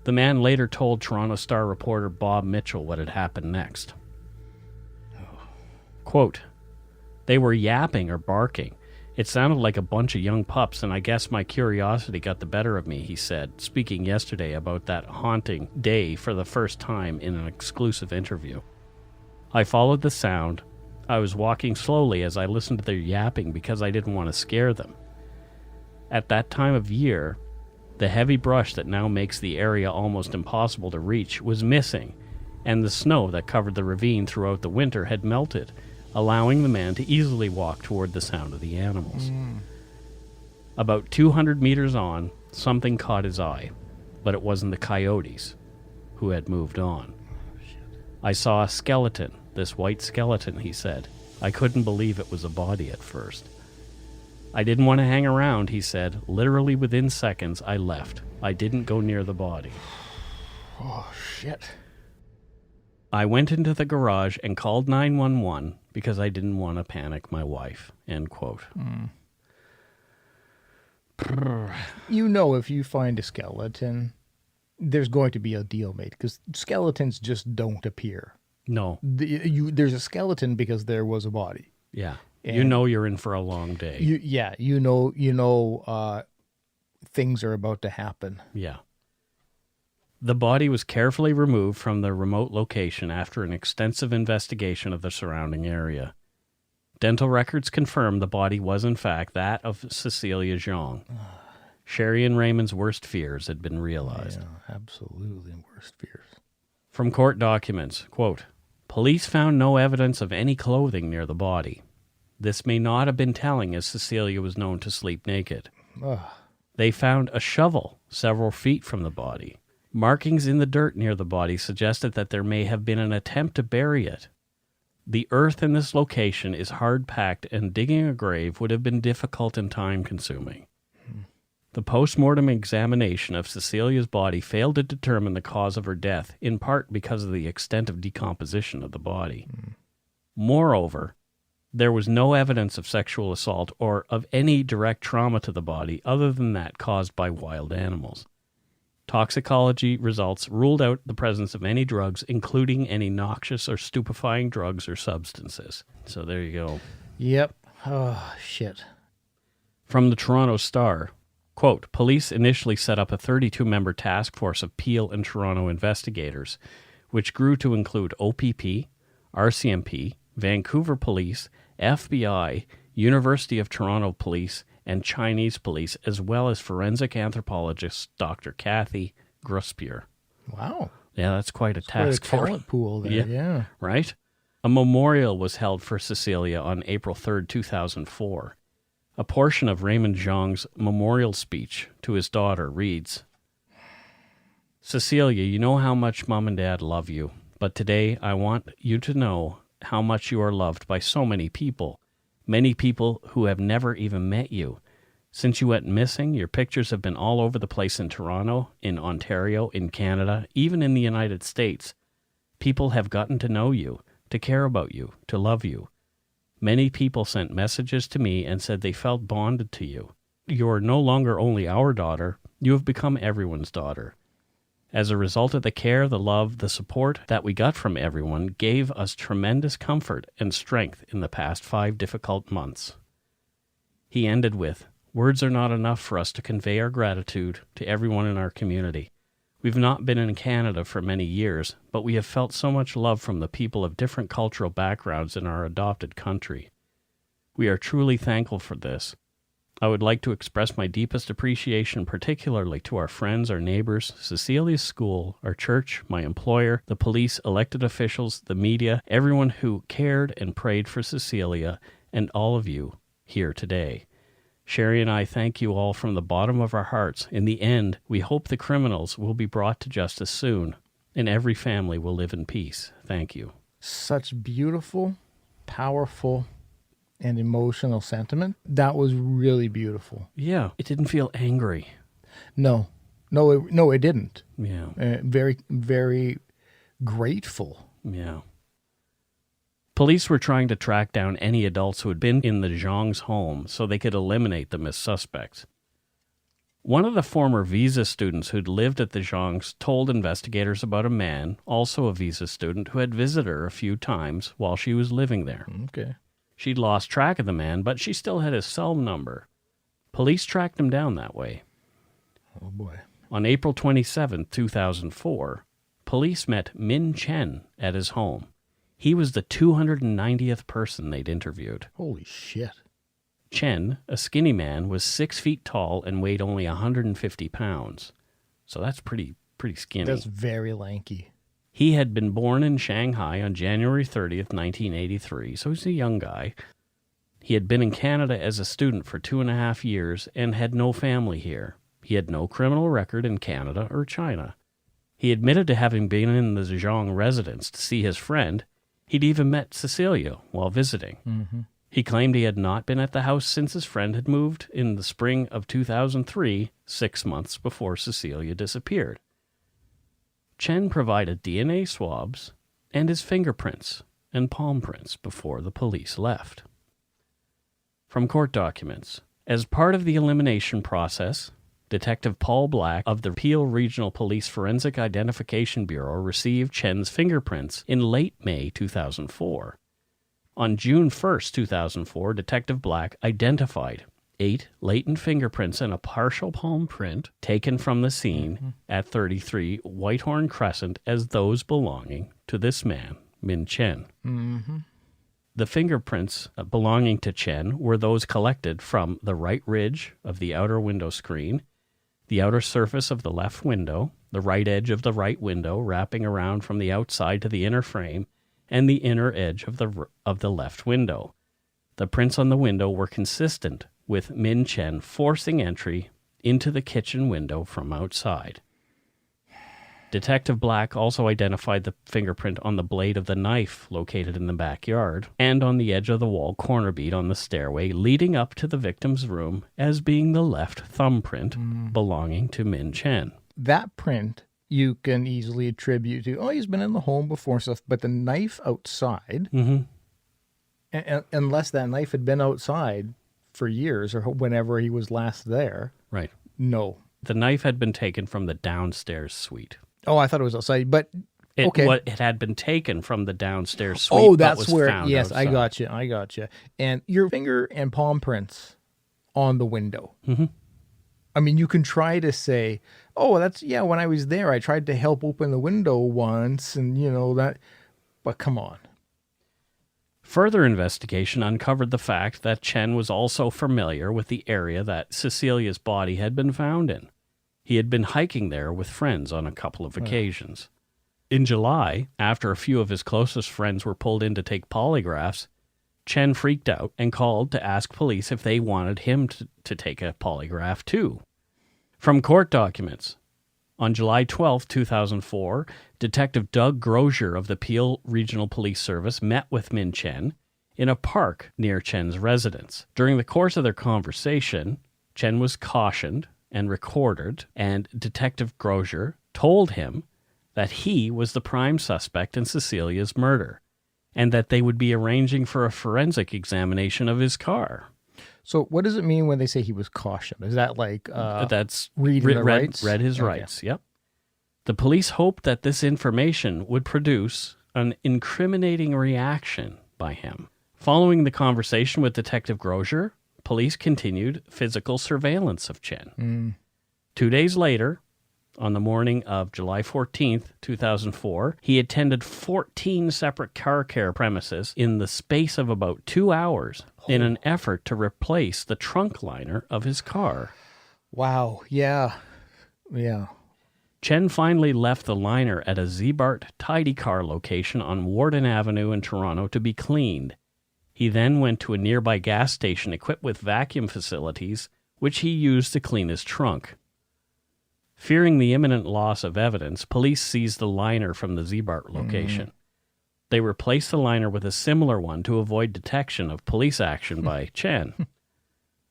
The man later told Toronto Star reporter Bob Mitchell what had happened next. Quote, "They were yapping or barking. It sounded like a bunch of young pups, and I guess my curiosity got the better of me," he said, speaking yesterday about that haunting day for the first time in an exclusive interview. "I followed the sound. I was walking slowly as I listened to their yapping because I didn't want to scare them. At that time of year, the heavy brush that now makes the area almost impossible to reach was missing, and the snow that covered the ravine throughout the winter had melted, allowing the man to easily walk toward the sound of the animals. About 200 meters on, something caught his eye, but it wasn't the coyotes, who had moved on. I saw a skeleton, this white skeleton," he said. "I couldn't believe it was a body at first. I didn't want to hang around," he said. "Literally within seconds, I left. I didn't go near the body." Oh, shit. "I went into the garage and called 911 because I didn't want to panic my wife." End quote. If you find a skeleton, there's going to be a deal made because skeletons just don't appear. No. There's a skeleton because there was a body. Yeah. And you're in for a long day. Things are about to happen. Yeah. The body was carefully removed from the remote location after an extensive investigation of the surrounding area. Dental records confirmed the body was in fact that of Cecilia Zhang. Sherry and Raymond's worst fears had been realized. Yeah, absolutely worst fears. From court documents, quote, "Police found no evidence of any clothing near the body. This may not have been telling as Cecilia was known to sleep naked. They found a shovel several feet from the body. Markings in the dirt near the body suggested that there may have been an attempt to bury it. The earth in this location is hard-packed and digging a grave would have been difficult and time-consuming. The post-mortem examination of Cecilia's body failed to determine the cause of her death, in part because of the extent of decomposition of the body. Moreover, there was no evidence of sexual assault or of any direct trauma to the body other than that caused by wild animals. Toxicology results ruled out the presence of any drugs, including any noxious or stupefying drugs or substances." So there you go. Yep. Oh, shit. From the Toronto Star, quote, "Police initially set up a 32-member task force of Peel and Toronto investigators, which grew to include OPP, RCMP, Vancouver Police, FBI, University of Toronto Police, and Chinese police, as well as forensic anthropologist Dr. Kathy Gruspier. Wow. Yeah, that's quite a Quite a task for talent pool there, yeah. right? A memorial was held for Cecilia on April 3rd, 2004. A portion of Raymond Zhang's memorial speech to his daughter reads, Cecilia, you know how much Mom and Dad love you, but today I want you to know how much you are loved by so many people who have never even met you. Since you went missing, your pictures have been all over the place in Toronto, in Ontario, in Canada, even in the United States. People have gotten to know you, to care about you, to love you. Many people sent messages to me and said they felt bonded to you. You are no longer only our daughter, you have become everyone's daughter. As a result of the care, the love, the support that we got from everyone gave us tremendous comfort and strength in the past 5 difficult months. He ended with, words are not enough for us to convey our gratitude to everyone in our community. We've not been in Canada for many years, but we have felt so much love from the people of different cultural backgrounds in our adopted country. We are truly thankful for this. I would like to express my deepest appreciation particularly to our friends, our neighbors, Cecilia's school, our church, my employer, the police, elected officials, the media, everyone who cared and prayed for Cecilia, and all of you here today. Sherry and I thank you all from the bottom of our hearts. In the end, we hope the criminals will be brought to justice soon, and every family will live in peace. Thank you. Such beautiful, powerful, and emotional sentiment. That was really beautiful. Yeah, it didn't feel angry. No, it didn't. Yeah. Very, very grateful. Yeah. Police were trying to track down any adults who had been in the Zhang's home so they could eliminate them as suspects. One of the former visa students who'd lived at the Zhang's told investigators about a man, also a visa student, who had visited her a few times while she was living there. Okay. She'd lost track of the man, but she still had his cell number. Police tracked him down that way. Oh, boy. On April 27, 2004, police met Min Chen at his home. He was the 290th person they'd interviewed. Holy shit. Chen, a skinny man, was 6 feet tall and weighed only 150 pounds. So that's pretty skinny. That's very lanky. He had been born in Shanghai on January 30th, 1983, so he's a young guy. He had been in Canada as a student for 2.5 years and had no family here. He had no criminal record in Canada or China. He admitted to having been in the Zhang residence to see his friend. He'd even met Cecilia while visiting. Mm-hmm. He claimed he had not been at the house since his friend had moved in the spring of 2003, 6 months before Cecilia disappeared. Chen provided DNA swabs and his fingerprints and palm prints before the police left. From court documents, as part of the elimination process, Detective Paul Black of the Peel Regional Police Forensic Identification Bureau received Chen's fingerprints in late May 2004. On June 1st, 2004, Detective Black identified 8 latent fingerprints and a partial palm print taken from the scene at 33 Whitehorn Crescent as those belonging to this man, Min Chen. Mm-hmm. The fingerprints belonging to Chen were those collected from the right ridge of the outer window screen, the outer surface of the left window, the right edge of the right window wrapping around from the outside to the inner frame, and the inner edge of the left window. The prints on the window were consistent with Min Chen forcing entry into the kitchen window from outside. Detective Black also identified the fingerprint on the blade of the knife located in the backyard and on the edge of the wall corner bead on the stairway leading up to the victim's room as being the left thumbprint belonging to Min Chen. That print you can easily attribute to, he's been in the home before and stuff, but the knife outside, unless that knife had been outside for years or whenever he was last there. Right. No. The knife had been taken from the downstairs suite. Oh, I thought it was outside, but okay. It had been taken from the downstairs suite. Oh, that's but was where. found Yes, outside. I got you. And your finger and palm prints on the window. Mm-hmm. I mean, you can try to say, oh, when I was there, I tried to help open the window once and, that. But come on. Further investigation uncovered the fact that Chen was also familiar with the area that Cecilia's body had been found in. He had been hiking there with friends on a couple of occasions. In July, after a few of his closest friends were pulled in to take polygraphs, Chen freaked out and called to ask police if they wanted him to take a polygraph too. From court documents, on July 12, 2004, Detective Doug Grosier of the Peel Regional Police Service met with Min Chen in a park near Chen's residence. During the course of their conversation, Chen was cautioned and recorded, and Detective Grosier told him that he was the prime suspect in Cecilia's murder, and that they would be arranging for a forensic examination of his car. So what does it mean when they say he was cautioned? Is that like that's reading the rights? Read his rights, yep. The police hoped that this information would produce an incriminating reaction by him. Following the conversation with Detective Grosier, police continued physical surveillance of Chen. 2 days later, on the morning of July 14th, 2004, he attended 14 separate car care premises in the space of about 2 hours in an effort to replace the trunk liner of his car. Wow, yeah. Chen finally left the liner at a Zbart Tidy Car location on Warden Avenue in Toronto to be cleaned. He then went to a nearby gas station equipped with vacuum facilities, which he used to clean his trunk. Fearing the imminent loss of evidence, police seized the liner from the Zbart location. They replaced the liner with a similar one to avoid detection of police action by Chen.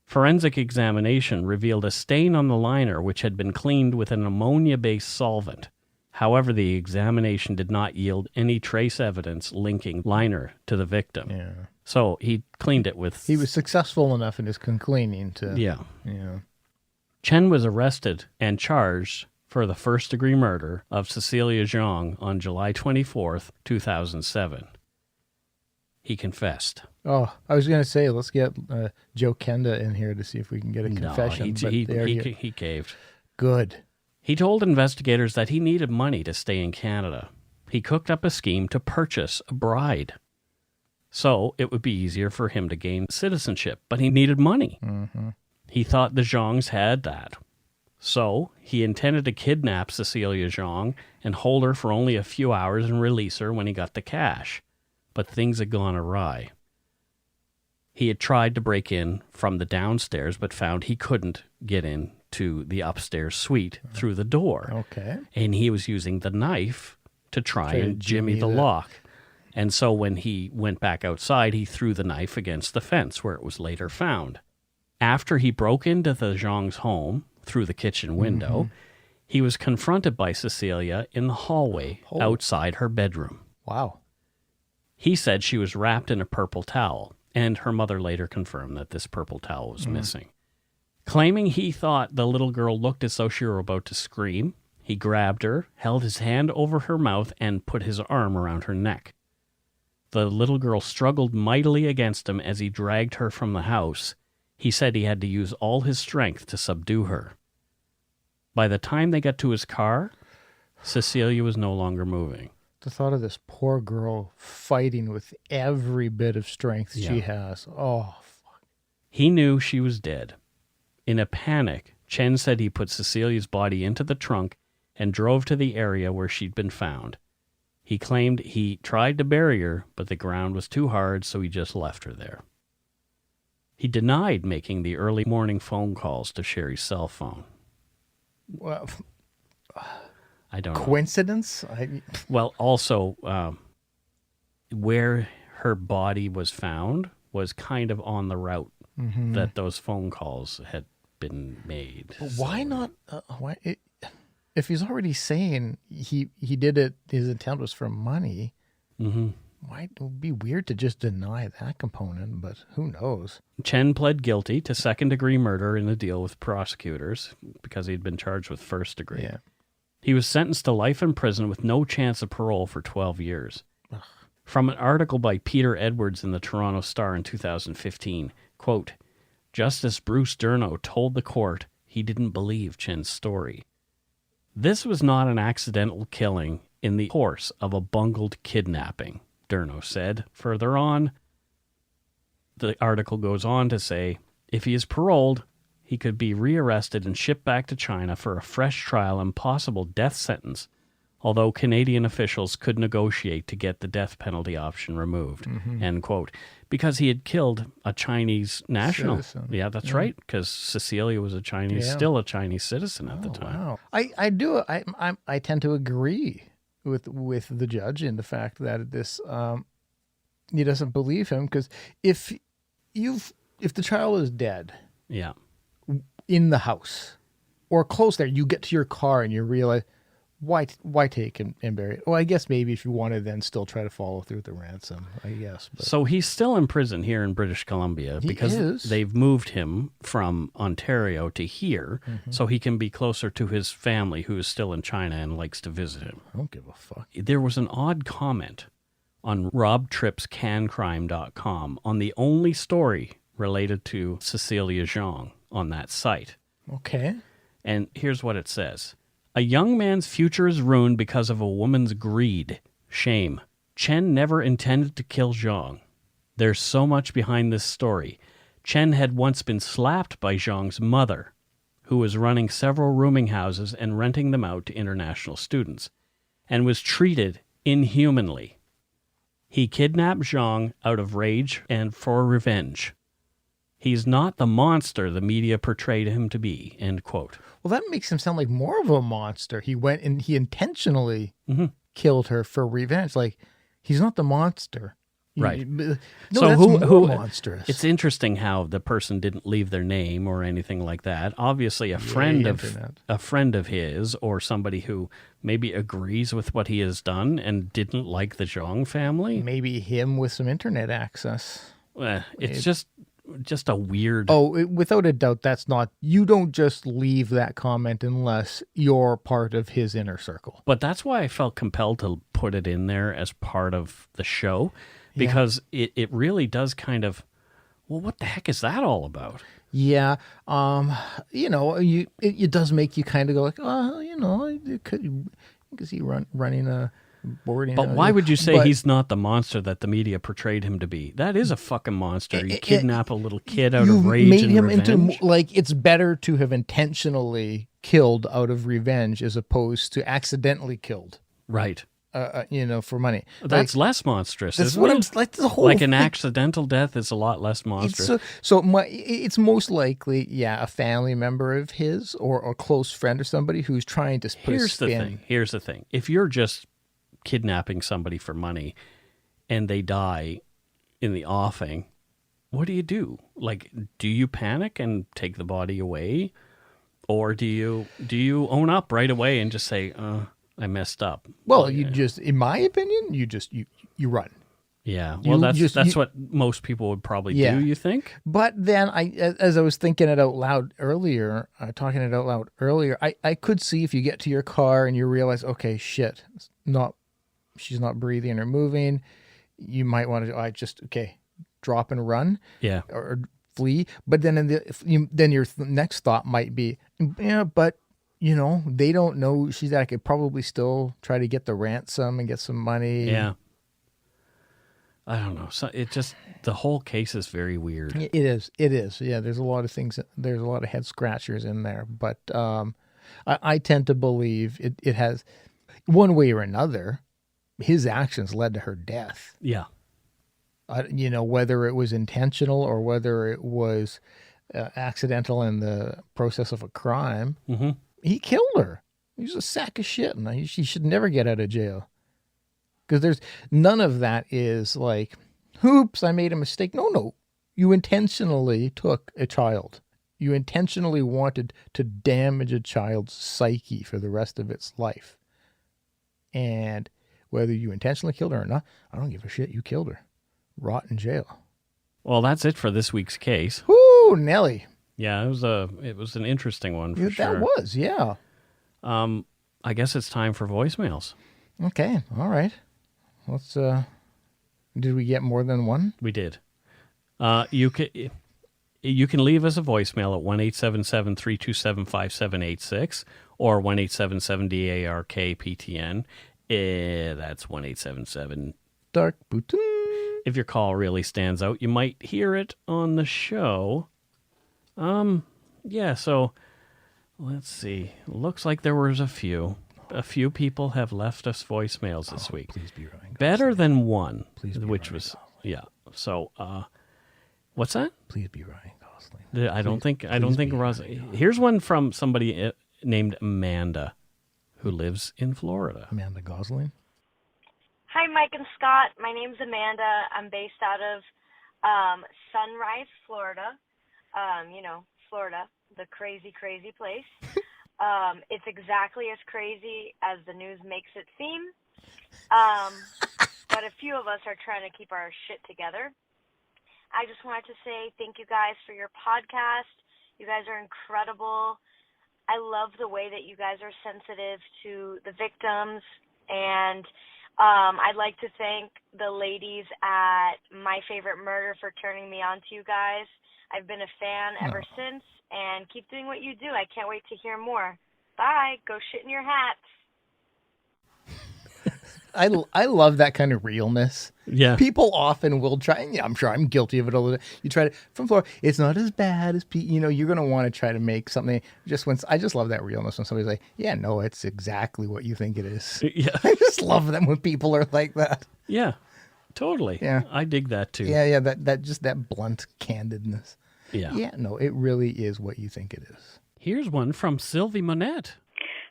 Forensic examination revealed a stain on the liner which had been cleaned with an ammonia-based solvent. However, the examination did not yield any trace evidence linking liner to the victim. Yeah. So he cleaned it with... He was successful enough in his cleaning to... Yeah. Yeah. Chen was arrested and charged for the first-degree murder of Cecilia Zhang on July 24th, 2007. He confessed. Oh, I was going to say, let's get Joe Kenda in here to see if we can get a confession. No, he caved. Good. He told investigators that he needed money to stay in Canada. He cooked up a scheme to purchase a bride, so it would be easier for him to gain citizenship, but he needed money. Mm-hmm. He thought the Zhangs had that. So he intended to kidnap Cecilia Zhang and hold her for only a few hours and release her when he got the cash. But things had gone awry. He had tried to break in from the downstairs, but found he couldn't get into the upstairs suite through the door. Okay. And he was using the knife to try and jimmy the lock. And so when he went back outside, he threw the knife against the fence where it was later found. After he broke into the Zhang's home through the kitchen window, he was confronted by Cecilia in the hallway outside her bedroom. Wow. He said she was wrapped in a purple towel, and her mother later confirmed that this purple towel was missing. Claiming he thought the little girl looked as though she were about to scream, he grabbed her, held his hand over her mouth, and put his arm around her neck. The little girl struggled mightily against him as he dragged her from the house. He said he had to use all his strength to subdue her. By the time they got to his car, Cecilia was no longer moving. The thought of this poor girl fighting with every bit of strength she has. Oh, fuck. He knew she was dead. In a panic, Chen said he put Cecilia's body into the trunk and drove to the area where she'd been found. He claimed he tried to bury her, but the ground was too hard, so he just left her there. He denied making the early morning phone calls to Sherry's cell phone. Well, I don't know. Coincidence? Well, also, where her body was found was kind of on the route that those phone calls had been made. But why not? If he's already saying he did it, his intent was for money, why it would be weird to just deny that component, but who knows? Chen pled guilty to second-degree murder in a deal with prosecutors because he'd been charged with first degree. Yeah. He was sentenced to life in prison with no chance of parole for 12 years. Ugh. From an article by Peter Edwards in the Toronto Star in 2015, quote, Justice Bruce Durno told the court he didn't believe Chen's story. This was not an accidental killing in the course of a bungled kidnapping, Durno said. Further on, the article goes on to say, if he is paroled, he could be rearrested and shipped back to China for a fresh trial and possible death sentence, although Canadian officials could negotiate to get the death penalty option removed, end quote, because he had killed a Chinese national. Citizen. Yeah, that's right, because Cecilia was still a Chinese citizen at the time. Wow. I tend to agree with the judge in the fact that this he doesn't believe him, because if the child is dead, Yeah. in the house or close there, you get to your car and you realize, why take and bury it? Well, I guess maybe if you want to then still try to follow through with the ransom, I guess. But. So he's still in prison here in British Columbia because they've moved him from Ontario to here so he can be closer to his family who is still in China and likes to visit him. I don't give a fuck. There was an odd comment on robtrippscancrime.com on the only story related to Cecilia Zhang on that site. Okay. And here's what it says. A young man's future is ruined because of a woman's greed. Shame. Chen never intended to kill Zhang. There's so much behind this story. Chen had once been slapped by Zhang's mother, who was running several rooming houses and renting them out to international students, and was treated inhumanly. He kidnapped Zhang out of rage and for revenge. He's not the monster the media portrayed him to be, end quote. Well, that makes him sound like more of a monster. He went and he intentionally killed her for revenge. Like, he's not the monster. Right. No, So that's more monstrous. It's interesting how the person didn't leave their name or anything like that. Obviously, a friend of his or somebody who maybe agrees with what he has done and didn't like the Zhang family. Maybe him with some internet access. It's just a weird... without a doubt, that's not... You don't just leave that comment unless you're part of his inner circle. But that's why I felt compelled to put it in there as part of the show, because it really does kind of... Well, what the heck is that all about? Yeah. It does make you kind of go like, is he running a... boarding. But why would you say he's not the monster that the media portrayed him to be? That is a fucking monster. You kidnap a little kid out of rage and revenge. Into, like, it's better to have intentionally killed out of revenge as opposed to accidentally killed. Right. For money. That's less monstrous, isn't what it? I'm like. The whole like an accidental death is a lot less monstrous. It's most likely, a family member of his or a close friend or somebody who's trying to put a spin. Here's the thing. If you're just kidnapping somebody for money and they die in the offing, what do you do? Like, do you panic and take the body away, or do you own up right away and just say, I messed up? Well, in my opinion, you run. Yeah. Well, that's what most people would probably do, you think? But then as I was thinking it out loud earlier, talking it out loud earlier, I could see if you get to your car and you realize, okay, shit, she's not breathing or moving, you might want to drop and run, or flee. But then then your next thought might be, but they don't know she's that. I could probably still try to get the ransom and get some money. Yeah, I don't know. So the whole case is very weird. It is. Yeah, there's a lot of things. There's a lot of head scratchers in there. But I tend to believe it has, one way or another, his actions led to her death. Yeah. Whether it was intentional or whether it was accidental in the process of a crime, he killed her. He's a sack of shit, and she should never get out of jail. Because there's none of that is like, oops, I made a mistake. No. You intentionally took a child. You intentionally wanted to damage a child's psyche for the rest of its life. And whether you intentionally killed her or not, I don't give a shit. You killed her. Rot in jail. Well, that's it for this week's case. Whoo, Nelly. Yeah, it was an interesting one for sure. That was, yeah. I guess it's time for voicemails. Okay, all right. Let's. Did we get more than one? We did. you can leave us a voicemail at 1-877-327-5786 or 1-877-DARK-PTN. That's 1-877. Dark Putin. If your call really stands out, you might hear it on the show. Yeah, so let's see. Looks like there was a few. A few people have left us voicemails this week. Please be Ryan. Better than one, Please be which Ryan was Gosling. yeah. So, what's that? Please be Ryan Gosling. I don't think Rosa. Here's one from somebody named Amanda, who lives in Florida. Amanda Gosling. Hi, Mike and Scott. My name's Amanda. I'm based out of Sunrise, Florida. Florida, the crazy, crazy place. It's exactly as crazy as the news makes it seem. But a few of us are trying to keep our shit together. I just wanted to say thank you guys for your podcast. You guys are incredible. I love the way that you guys are sensitive to the victims. And I'd like to thank the ladies at My Favorite Murder for turning me on to you guys. I've been a fan ever since, and keep doing what you do. I can't wait to hear more. Bye. Go shit in your hats. I love that kind of realness. Yeah. People often will try, and I'm sure I'm guilty of it a little bit. You try to, from Florida, it's not as bad as, you're going to want to try to make something, I just love that realness when somebody's like, yeah, no, it's exactly what you think it is. Yeah. I just love them when people are like that. Yeah, totally. Yeah. I dig that too. Yeah, that blunt candidness. Yeah. Yeah, no, it really is what you think it is. Here's one from Sylvie Monette.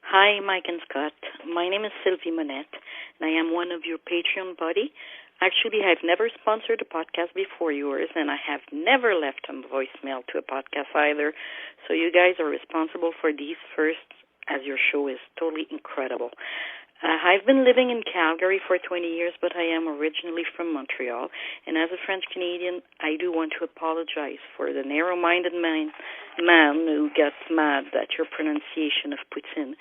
Hi, Mike and Scott. My name is Sylvie Monette, and I am one of your Patreon buddy. Actually, I've never sponsored a podcast before yours, and I have never left a voicemail to a podcast either. So you guys are responsible for these first, as your show is totally incredible. I've been living in Calgary for 20 years, but I am originally from Montreal. And as a French-Canadian, I do want to apologize for the narrow-minded man who gets mad at your pronunciation of Putin.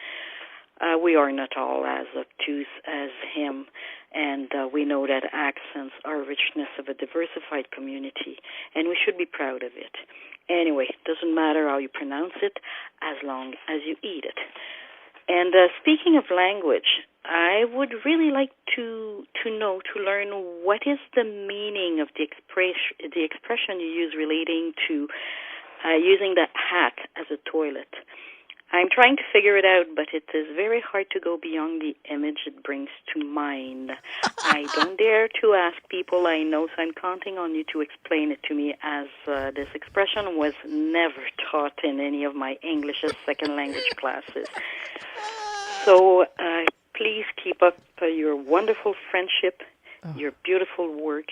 We are not all as obtuse as him, and we know that accents are richness of a diversified community, and we should be proud of it. Anyway, it doesn't matter how you pronounce it as long as you eat it. And speaking of language, I would really like to learn what is the meaning of the expression you use relating to using the hat as a toilet. I'm trying to figure it out, but it is very hard to go beyond the image it brings to mind. I don't dare to ask people I know, so I'm counting on you to explain it to me, as this expression was never taught in any of my English as second language classes. So please keep up your wonderful friendship, your beautiful work,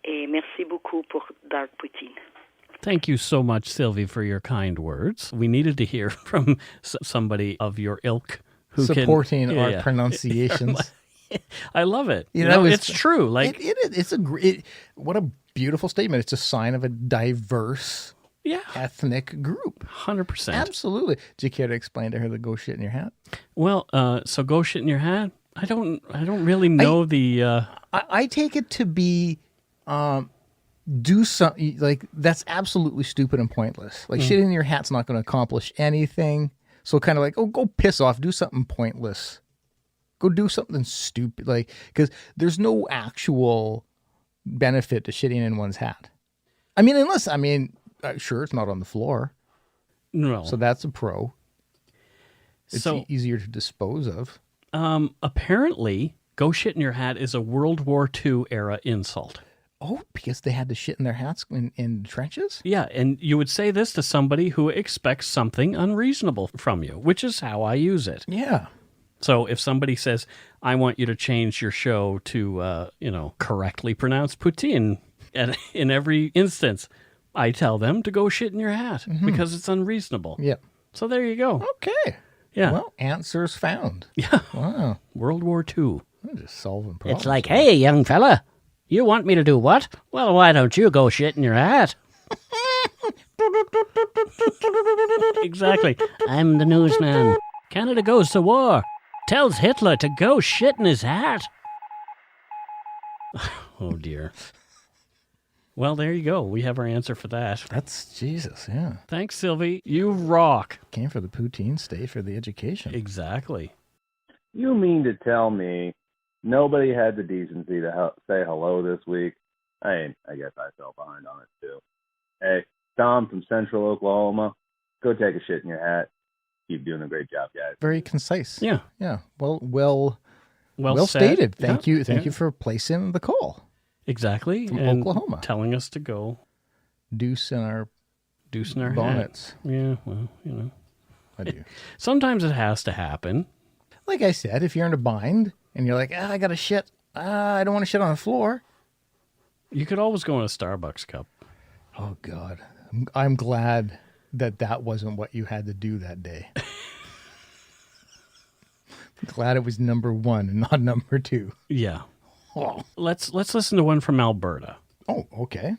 et merci beaucoup pour Dark Poutine. Thank you so much, Sylvie, for your kind words. We needed to hear from somebody of your ilk who supporting our pronunciations. I love it. It's true. Like what a beautiful statement. It's a sign of a diverse ethnic group. 100%. Absolutely. Do you care to explain to her the go shit in your hat? Well, so go shit in your hat. I don't really know I take it to be do something like that's absolutely stupid and pointless. Like shit in your hat's not going to accomplish anything. So kind of like, go piss off, do something pointless. Go do something stupid, like, because there's no actual benefit to shitting in one's hat. Sure, it's not on the floor. No. So that's a pro. It's easier to dispose of. Apparently, go shit in your hat is a World War II era insult. Oh, because they had to shit in their hats in trenches? Yeah, and you would say this to somebody who expects something unreasonable from you, which is how I use it. Yeah. So if somebody says, I want you to change your show to, correctly pronounce Putin, and in every instance, I tell them to go shit in your hat because it's unreasonable. Yeah. So there you go. Okay. Yeah. Well, answers found. Yeah. Wow. World War II. I'm just solving problems. It's like, hey, young fella, you want me to do what? Well, why don't you go shit in your hat? Exactly. I'm the newsman. Canada goes to war. Tells Hitler to go shit in his hat. Oh, dear. Well, there you go. We have our answer for that. That's Jesus, yeah. Thanks, Sylvie. You rock. Came for the poutine, stay for the education. Exactly. You mean to tell me nobody had the decency to say hello this week? I guess I fell behind on it too. Hey, Tom from Central Oklahoma, go take a shit in your hat. Keep doing a great job, guys. Very concise. Yeah. Yeah. Well Well stated. Thank Yeah. you. Thank you for placing the call. Exactly. From and Oklahoma. telling us to go Deuce in our bonnets. Hat. Yeah, well, I do. Sometimes it has to happen. Like I said, if you're in a bind and you're like, I got to shit. I don't want to shit on the floor. You could always go in a Starbucks cup. Oh, God. I'm glad that wasn't what you had to do that day. I'm glad it was number one and not number two. Yeah. Oh, Let's listen to one from Alberta. Okay.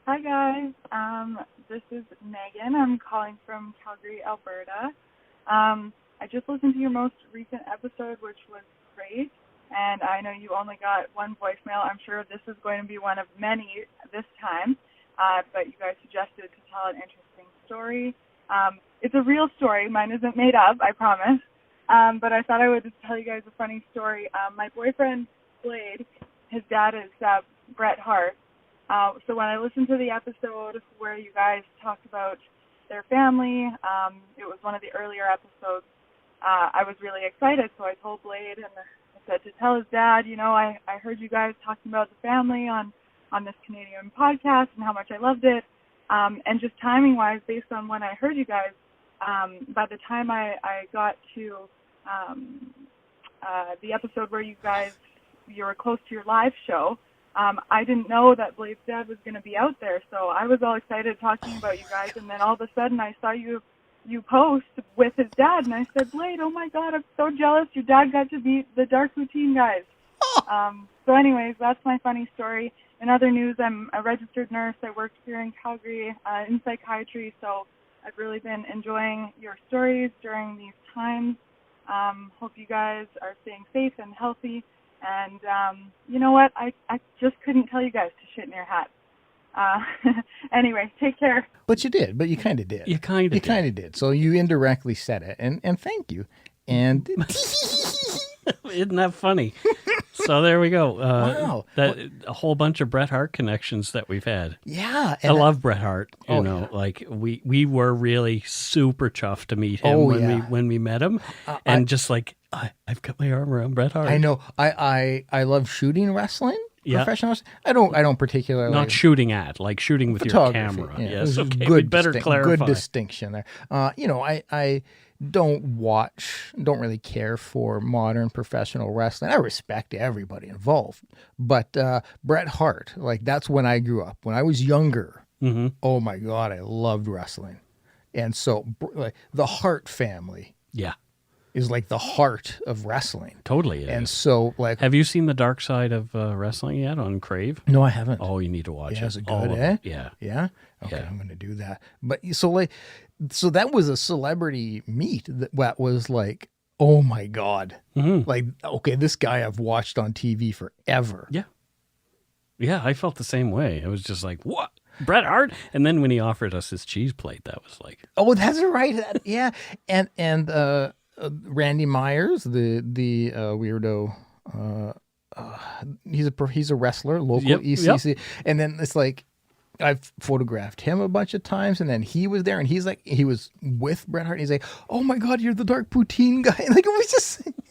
Hi guys, this is Megan. I'm calling from Calgary, Alberta. I just listened to your most recent episode, which was great, and I know you only got one voicemail. I'm sure this is going to be one of many this time, but you guys suggested to tell an interesting story. It's a real story. Mine isn't made up, I promise, but I thought I would just tell you guys a funny story. My boyfriend, Blade, his dad is Bret Hart. So when I listened to the episode where you guys talked about their family, it was one of the earlier episodes, I was really excited. So I told Blade and I said to tell his dad, I heard you guys talking about the family on this Canadian podcast and how much I loved it. And just timing-wise, based on when I heard you guys, by the time I got to the episode where you were close to your live show, I didn't know that Blade's dad was going to be out there, so I was all excited talking about you guys, and then all of a sudden I saw you post with his dad, and I said, Blade, oh my God, I'm so jealous. Your dad got to be the Dark Poutine guys. So anyways, that's my funny story. In other news, I'm a registered nurse. I work here in Calgary in psychiatry, so I've really been enjoying your stories during these times. Hope you guys are staying safe and healthy. And you know what? I just couldn't tell you guys to shit in your hat. Anyway, take care. But you did. But you kind of did. You kind of did. So you indirectly said it. And thank you. And isn't that funny? So there we go. Wow. A whole bunch of Bret Hart connections that we've had. Yeah. I love Bret Hart. Like we were really super chuffed to meet him when we met him. And just like, I've got my arm around Bret Hart. I know. I love shooting wrestling. Yeah. Professional wrestling. I don't particularly not shooting at, like shooting with your camera. Yeah, Yes, okay. Good We'd better clarify. Good distinction there. I don't really care for modern professional wrestling. I respect everybody involved. But Bret Hart, like that's when I grew up. When I was younger, oh my God, I loved wrestling. And so like, the Hart family. Yeah. Is like the heart of wrestling. Totally. And so like... Have you seen The Dark Side of Wrestling yet on Crave? No, I haven't. Oh, you need to watch it. Is it good, eh? Yeah. Yeah? Okay, Yeah. I'm going to do that. But so that was a celebrity meet that was like, oh my God. Mm-hmm. Like, okay, this guy I've watched on TV forever. Yeah. Yeah, I felt the same way. I was just like, what? Bret Hart? And then when he offered us his cheese plate, that was like... Oh, that's right. Yeah. And Randy Myers, the weirdo, he's a wrestler, local ECC. Yep. And then it's like, I've photographed him a bunch of times, and then he was there, and he was with Bret Hart, and he's like, oh my God, you're the Dark Poutine guy. Like,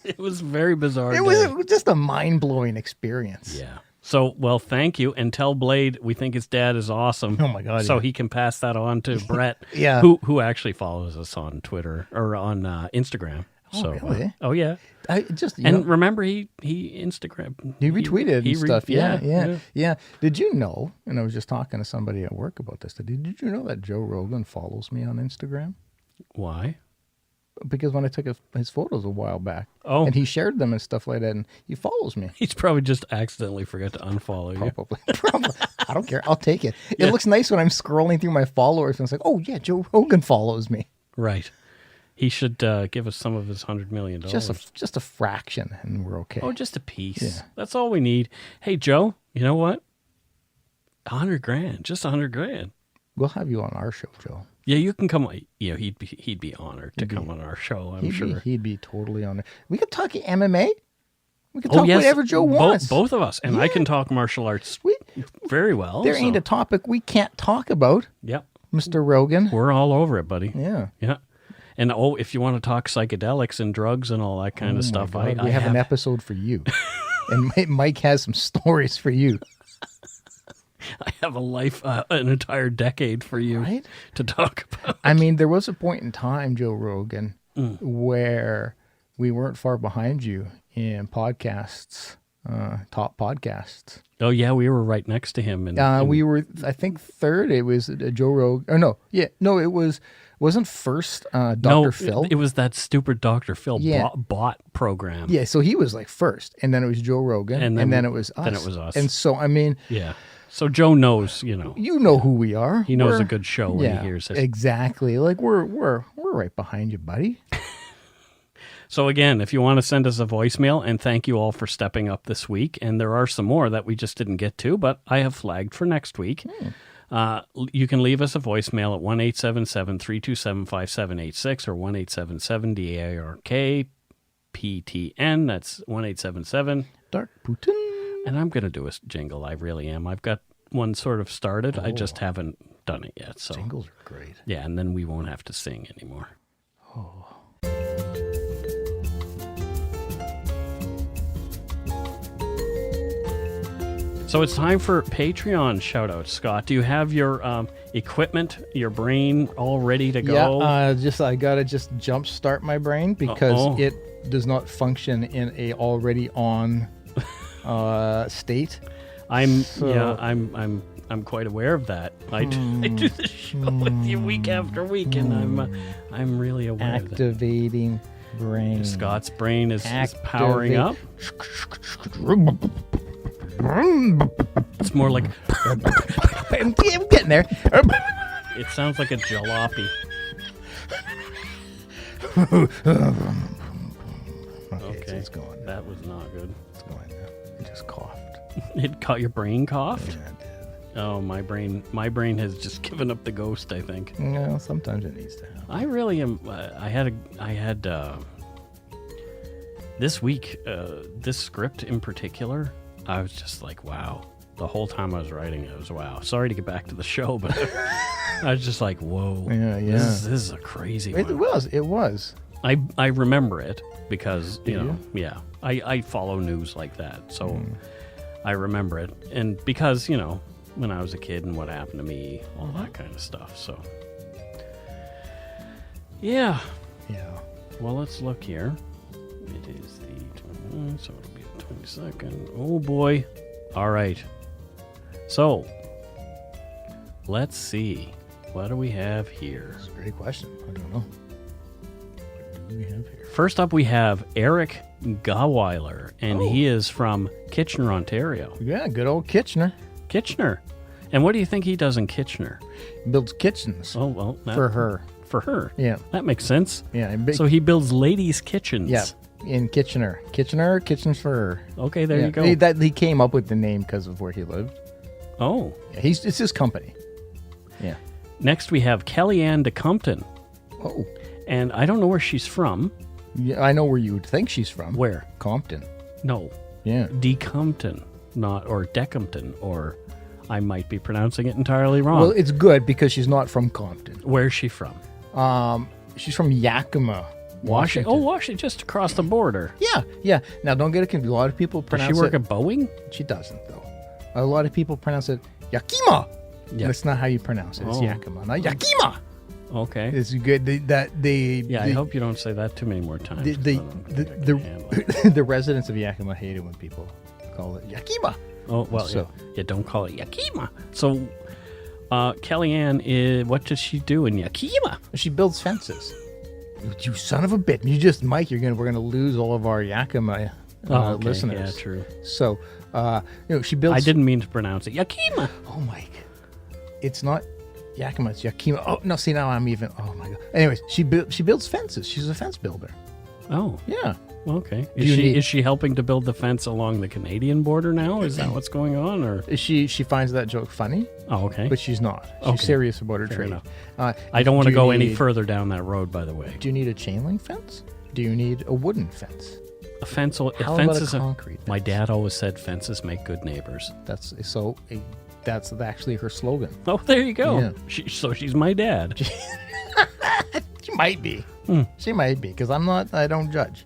it was very bizarre. It was just a mind-blowing experience. Yeah. So, well, thank you, and tell Blade we think his dad is awesome. Oh my God! So he can pass that on to Bret, yeah, who actually follows us on Twitter or on Instagram. Oh, so, really? Oh yeah. Remember he Instagram. He retweeted and stuff. Yeah. Did you know? And I was just talking to somebody at work about this. Did you know that Joe Rogan follows me on Instagram? Why? Because when I took his photos a while back, and he shared them and stuff like that, and he follows me. He's probably just accidentally forgot to unfollow you. Probably. I don't care. I'll take it. It looks nice when I'm scrolling through my followers, and it's like, oh yeah, Joe Rogan follows me. Right. He should give us some of his $100 million. Just a fraction, and we're okay. Oh, just a piece. Yeah. That's all we need. Hey, Joe, you know what? $100,000, just $100,000. We'll have you on our show, Joe. Yeah, you can come. Yeah, he'd be honored to come on our show. I'm sure he'd be totally honored. We could talk MMA. We could talk whatever Joe wants. Both of us, and I can talk martial arts very well. There ain't a topic we can't talk about. Yep, Mr. Rogan. We're all over it, buddy. Yeah. And if you want to talk psychedelics and drugs and all that kind of stuff, we have an episode for you. And Mike has some stories for you. I have an entire decade for you to talk about. I mean, there was a point in time, Joe Rogan, where we weren't far behind you in podcasts, top podcasts. Oh, yeah, we were right next to him. We were, I think, third. It was Joe Rogan. It wasn't first Dr. Phil. It was that stupid Dr. Phil bot program. Yeah, so he was like first, and then it was Joe Rogan, and then it was us. Then it was us. And so, I mean... Yeah. So Joe knows, You know who we are. He knows a good show when he hears it. Exactly. Like, we're right behind you, buddy. So again, if you want to send us a voicemail, and thank you all for stepping up this week, and there are some more that we just didn't get to, but I have flagged for next week. You can leave us a voicemail at 1-877-327-5786 or 1-877-DARK-PTN. That's 1-877 Dark Putin. And I'm going to do a jingle. I really am. I've got one sort of started. I just haven't done it yet. So jingles are great. Yeah, and then we won't have to sing anymore. Oh. So it's time for Patreon shout-outs. Scott, do you have your equipment, your brain all ready to go? Yeah, I got to just jump start my brain because it does not function in a already on state. I'm quite aware of that. I do this show with you week after week, and I'm really aware of that. Activating brain. Scott's brain is powering up. It's more like I'm getting there. It sounds like a jalopy. Okay, it's going. That was not good. It's going now. I just coughed. It caught your brain coughed? Yeah, it did. Oh, my brain has just given up the ghost, I think. No, sometimes it needs to happen. I really am. I had this week, this script in particular, I was just like, wow. The whole time I was writing it, was wow. Sorry to get back to the show, but I was just like, whoa. Yeah. This is a crazy one. It was. I remember it because, I follow news like that. So I remember it. And because, when I was a kid and what happened to me, all that kind of stuff. So, yeah. Well, let's look here. It is the 29th, so it'll be the 22nd. Oh, boy. All right. So, let's see. What do we have here? That's a great question. I don't know. What do we have here? First up, we have Eric Gaweiler, and he is from Kitchener, Ontario. Yeah, good old Kitchener. Kitchener. And what do you think he does in Kitchener? He builds kitchens. Oh, well. For her. For her. Yeah. That makes sense. Yeah. So he builds ladies' kitchens. Yeah. In Kitchener. Kitchens for her. Okay, there you go. He came up with the name because of where he lived. Oh. Yeah, it's his company. Yeah. Next, we have Kellyanne de Compton. Oh. And I don't know where she's from. Yeah, I know where you would think she's from. Where? Compton. No. Yeah. De Compton, or Decompton, or I might be pronouncing it entirely wrong. Well, it's good because she's not from Compton. Where's she from? She's from Yakima, Washington. Oh, Washington, just across the border. Yeah. Now, don't get it confused. A lot of people pronounce it. Does she work at Boeing? She doesn't, though. A lot of people pronounce it Yakima. Yeah. That's not how you pronounce it. It's Yakima, not Yakima. Okay. It's good. I hope you don't say that too many more times. The residents of Yakima hate it when people call it Yakima. Oh, well, don't call it Yakima. So, Kellyanne, what does she do in Yakima? She builds fences. You son of a bitch! Mike, we're gonna lose all of our Yakima listeners. Yeah, true. So, she builds. I didn't mean to pronounce it Yakima. Oh, Mike, it's not Yakima's Yakima. Oh no! See now I'm even. Oh my god. Anyways, she builds fences. She's a fence builder. Oh, Yeah. okay. Do you Is she helping to build the fence along the Canadian border now? Is that what's going on, or She finds that joke funny, oh, okay. but she's not. She's Okay. serious about her Fair trade. enough. Uh, I don't want to do you go any need- further down that road. By the way, Do you need a chain link fence? Do you need a wooden fence? a fence. How fence about is a concrete My fence? dad always said fences make good neighbors. That's actually her slogan. Oh, there you go. Yeah. So she's my dad. She might be. She might be because I don't judge.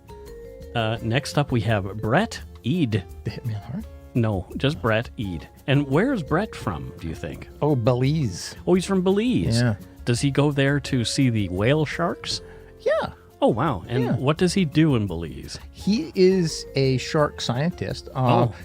Next up, we have Brett Eid. They hit me hard. No, just Brett Eid. And where's Brett from, do you think? Oh, Belize. Oh, he's from Belize. Yeah. Does he go there to see the whale sharks? Yeah. Oh, wow. And Yeah. what does he do in Belize? He is a shark scientist.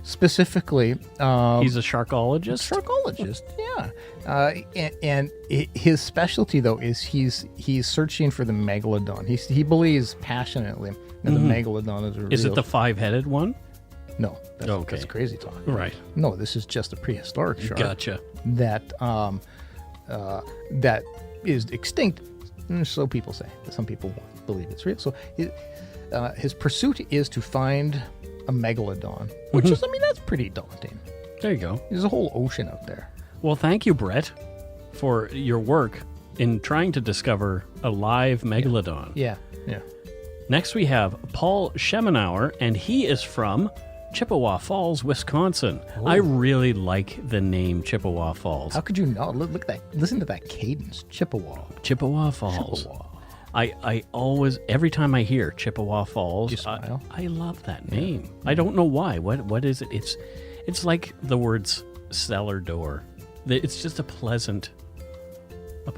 Specifically, He's a sharkologist? Sharkologist, yeah. And his specialty though is he's searching for the megalodon. He believes passionately that the megalodon is a real. Is it the five-headed one? No, that's, Okay. that's crazy talk. Right. No, this is just a prehistoric shark Gotcha. that that is extinct. So people say. Some people believe it's real. So his pursuit is to find a megalodon, which is, that's pretty daunting. There you go. There's a whole ocean out there. Well, thank you, Brett, for your work in trying to discover a live megalodon. Yeah. Next, we have Paul Schemenauer, and he is from Chippewa Falls, Wisconsin. I really like the name Chippewa Falls. How could you not? Look at that. Listen to that cadence. Chippewa. Chippewa Falls. Chippewa. I always, every time I hear Chippewa Falls, You smile? I love that name. I don't know why. What is it? It's like the words cellar door. It's just a pleasant. I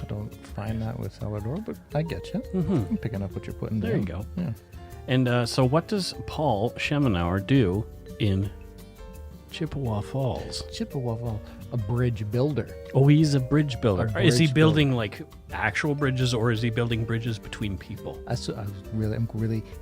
don't find that with Salvador, but I get you. I'm picking up what you're putting There down. you go. Yeah. And so what does Paul Schemenauer do in Chippewa Falls? Chippewa Falls, a bridge builder. Oh, he's a bridge builder. A Is he bridge building like actual bridges, or is he building bridges between people?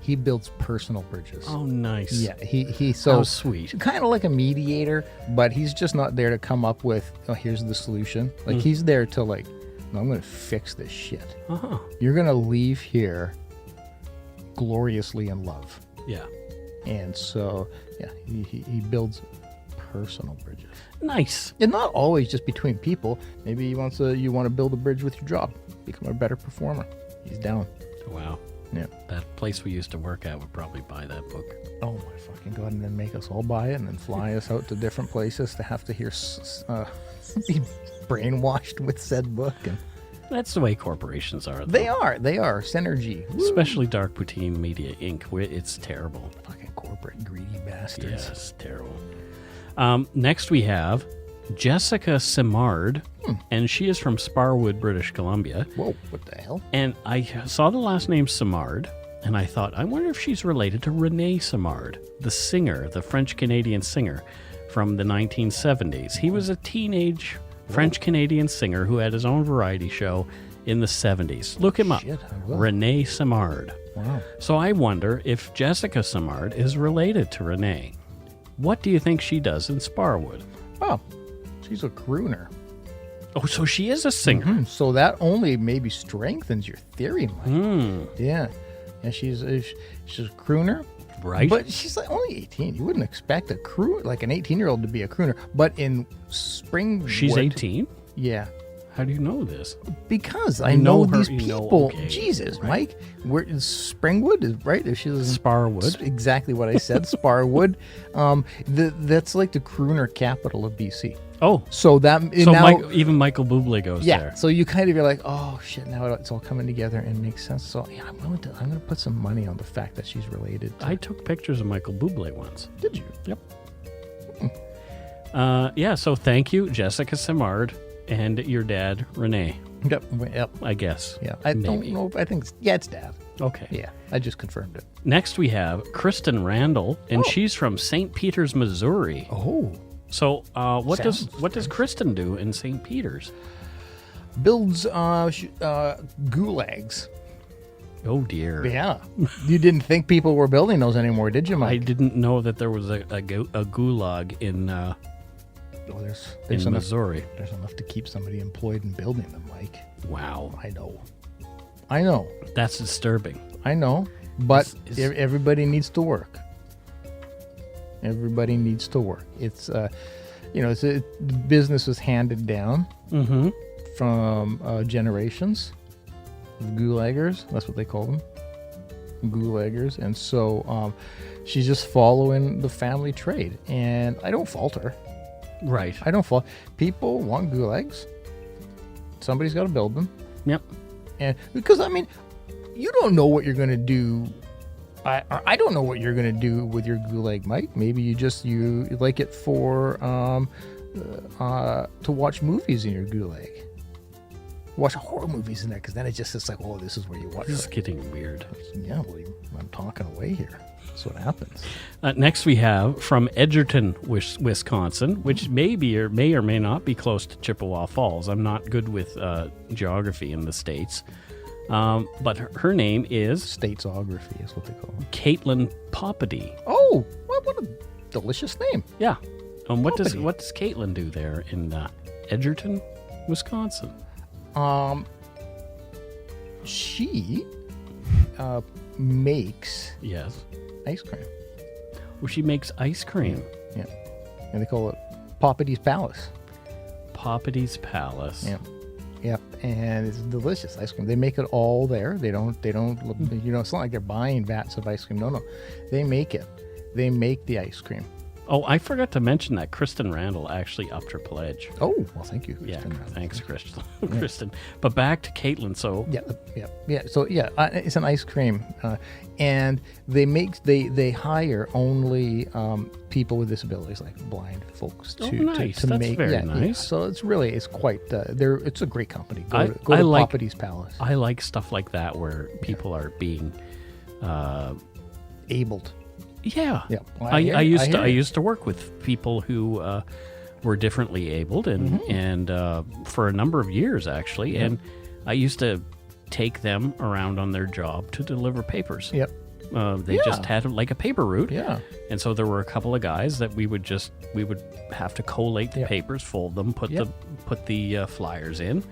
He builds personal bridges. Oh, nice. Yeah, he How sweet. kind of like a mediator, but he's just not there to come up with, here's the solution. Like he's there to no, I'm going to fix this shit. Uh-huh. You're going to leave here gloriously in love. Yeah. And so, yeah, he builds personal bridges. Nice. And not always just between people. Maybe you want to build a bridge with your job, become a better performer. He's down. Wow. Yeah. That place we used to work at would probably buy that book. Oh my fucking god! And then make us all buy it, and then fly us out to different places to have to hear be brainwashed with said book. And That's the way corporations are. Though. they are synergy. Woo. Especially Dark Poutine Media Inc. It's terrible. Fucking corporate greedy bastards. Yes, terrible. Next we have Jessica Simard, and she is from Sparwood, British Columbia. Whoa, what the hell? And I saw the last name Simard, and I thought, I wonder if she's related to Renee Simard, the singer, the French-Canadian singer from the 1970s. He was a teenage French-Canadian singer who had his own variety show in the 70s. Look him up. Shit, I will. Renee Simard. Wow. So I wonder if Jessica Simard is related to Renee. What do you think she does in Sparwood? Oh, she's a crooner. Oh, so she is a singer. So that only maybe strengthens your theory, Mike. Yeah. Yeah, she's a crooner. Right. But she's only 18. You wouldn't expect an 18-year-old to be a crooner. But in Springwood... She's 18? Yeah. How do you know this? Because I know her, these you know, people. okay, Jesus, right. Mike. Where is Springwood? Is right? If she lives in Sparwood. Exactly what I said. Sparwood. That's like the crooner capital of BC. Oh. So that So now, even Michael Bublé goes yeah. there. So you kind of, you're like, oh shit, now it's all coming together and makes sense. So yeah, I'm going to put some money on the fact that she's related to... I took pictures of Michael Bublé once. Did you? Yep. Yeah, so thank you, Jessica Simard, and your dad, Renee, Yep. I guess. Yeah. I don't Maybe. know. I think it's Dad. Okay. Yeah. I just confirmed it. Next we have Kristen Randall, and she's from St. Peters, Missouri. Oh. So what does Sounds Kristen do in St. Peters? Builds gulags. Oh dear. Yeah. You didn't think people were building those anymore, did you, I Mike? didn't know that there was a gulag in Oh, there's in enough, Missouri. There's enough to keep somebody employed in building them, Mike. Wow. I know. That's disturbing. I know. But It's- everybody needs to work. Everybody needs to work. It's, the business was handed down from generations. Gulaggers, that's what they call them. Gulaggers. And so she's just following the family trade. And I don't fault her. Right. I don't fault. People want gulags. Somebody's got to build them. Yep. And because, I mean, you don't know what you're going to do. I don't know what you're going to do with your gulag, Mike. Maybe you like it for to watch movies in your gulag. Watch horror movies in there, because then it's like, oh, this is where you watch. This is getting weird. Yeah, well, I'm talking away here. That's what happens. Next we have from Edgerton, Wisconsin, which may or may not be close to Chippewa Falls. I'm not good with geography in the States. But her name is... Statesography is what they call it. Caitlin Poppity. Oh, what a delicious name. Yeah. What does Caitlin do there in Edgerton, Wisconsin? She makes ice cream. Well, she makes ice cream. Yeah. And they call it Poppity's Palace. Poppity's Palace. Yeah. Yep, and it's delicious ice cream. They make it all there. They don't, it's not like they're buying vats of ice cream. No. They make it. They make the ice cream. Oh, I forgot to mention that Kristen Randall actually upped her pledge. Oh, well, thank you, Kristen. Yeah, thanks, Kristen. Yeah. Kristen. But back to Caitlin, so... Yeah. So, it's an ice cream. And they hire only people with disabilities, like blind folks, to nice. to That's make. very Yeah. nice. So it's quite. It's a great company. Go to Poppity's Palace. I like stuff like that where people are being abled. Yeah. Yeah. Well, I used to work with people who were differently abled, and for a number of years actually, and I used to take them around on their job to deliver papers. Yep. They just had like a paper route. Yeah. And so there were a couple of guys that we would have to collate the papers, fold them, put the flyers in,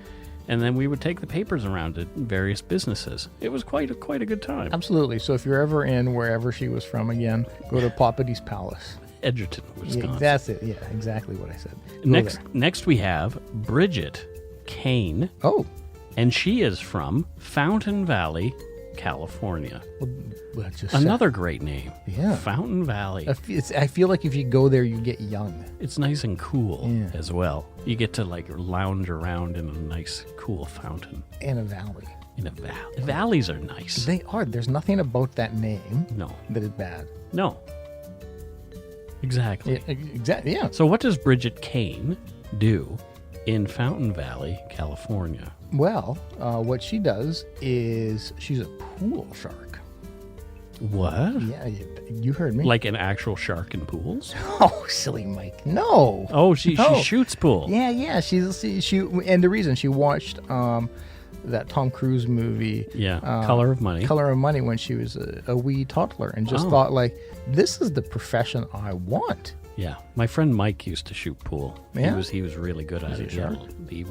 and then we would take the papers around to various businesses. It was quite a good time. Absolutely. So if you're ever in wherever she was from again, go to Poppity's Palace. Edgerton, Wisconsin. Yeah, that's it. Yeah, exactly what I said. Next we have Bridget Kane. Oh. And she is from Fountain Valley, California. Well, another great name. Yeah. Fountain Valley. I feel like if you go there, you get young. It's nice and cool as well. You get to like lounge around in a nice, cool fountain. In a valley. Valleys are nice. They are. There's nothing about that name that is bad. No. Exactly. Exactly. Yeah. So what does Bridget Kane do in Fountain Valley, California? Well, what she does is she's a pool shark. What? Yeah, you heard me. Like an actual shark in pools? Oh, silly Mike. No. Oh, she shoots pool. Yeah. She and the reason she watched that Tom Cruise movie, Color of Money. Color of Money, when she was a wee toddler, and just thought like, this is the profession I want. Yeah, my friend Mike used to shoot pool. Yeah? He was really good at it. Yeah, he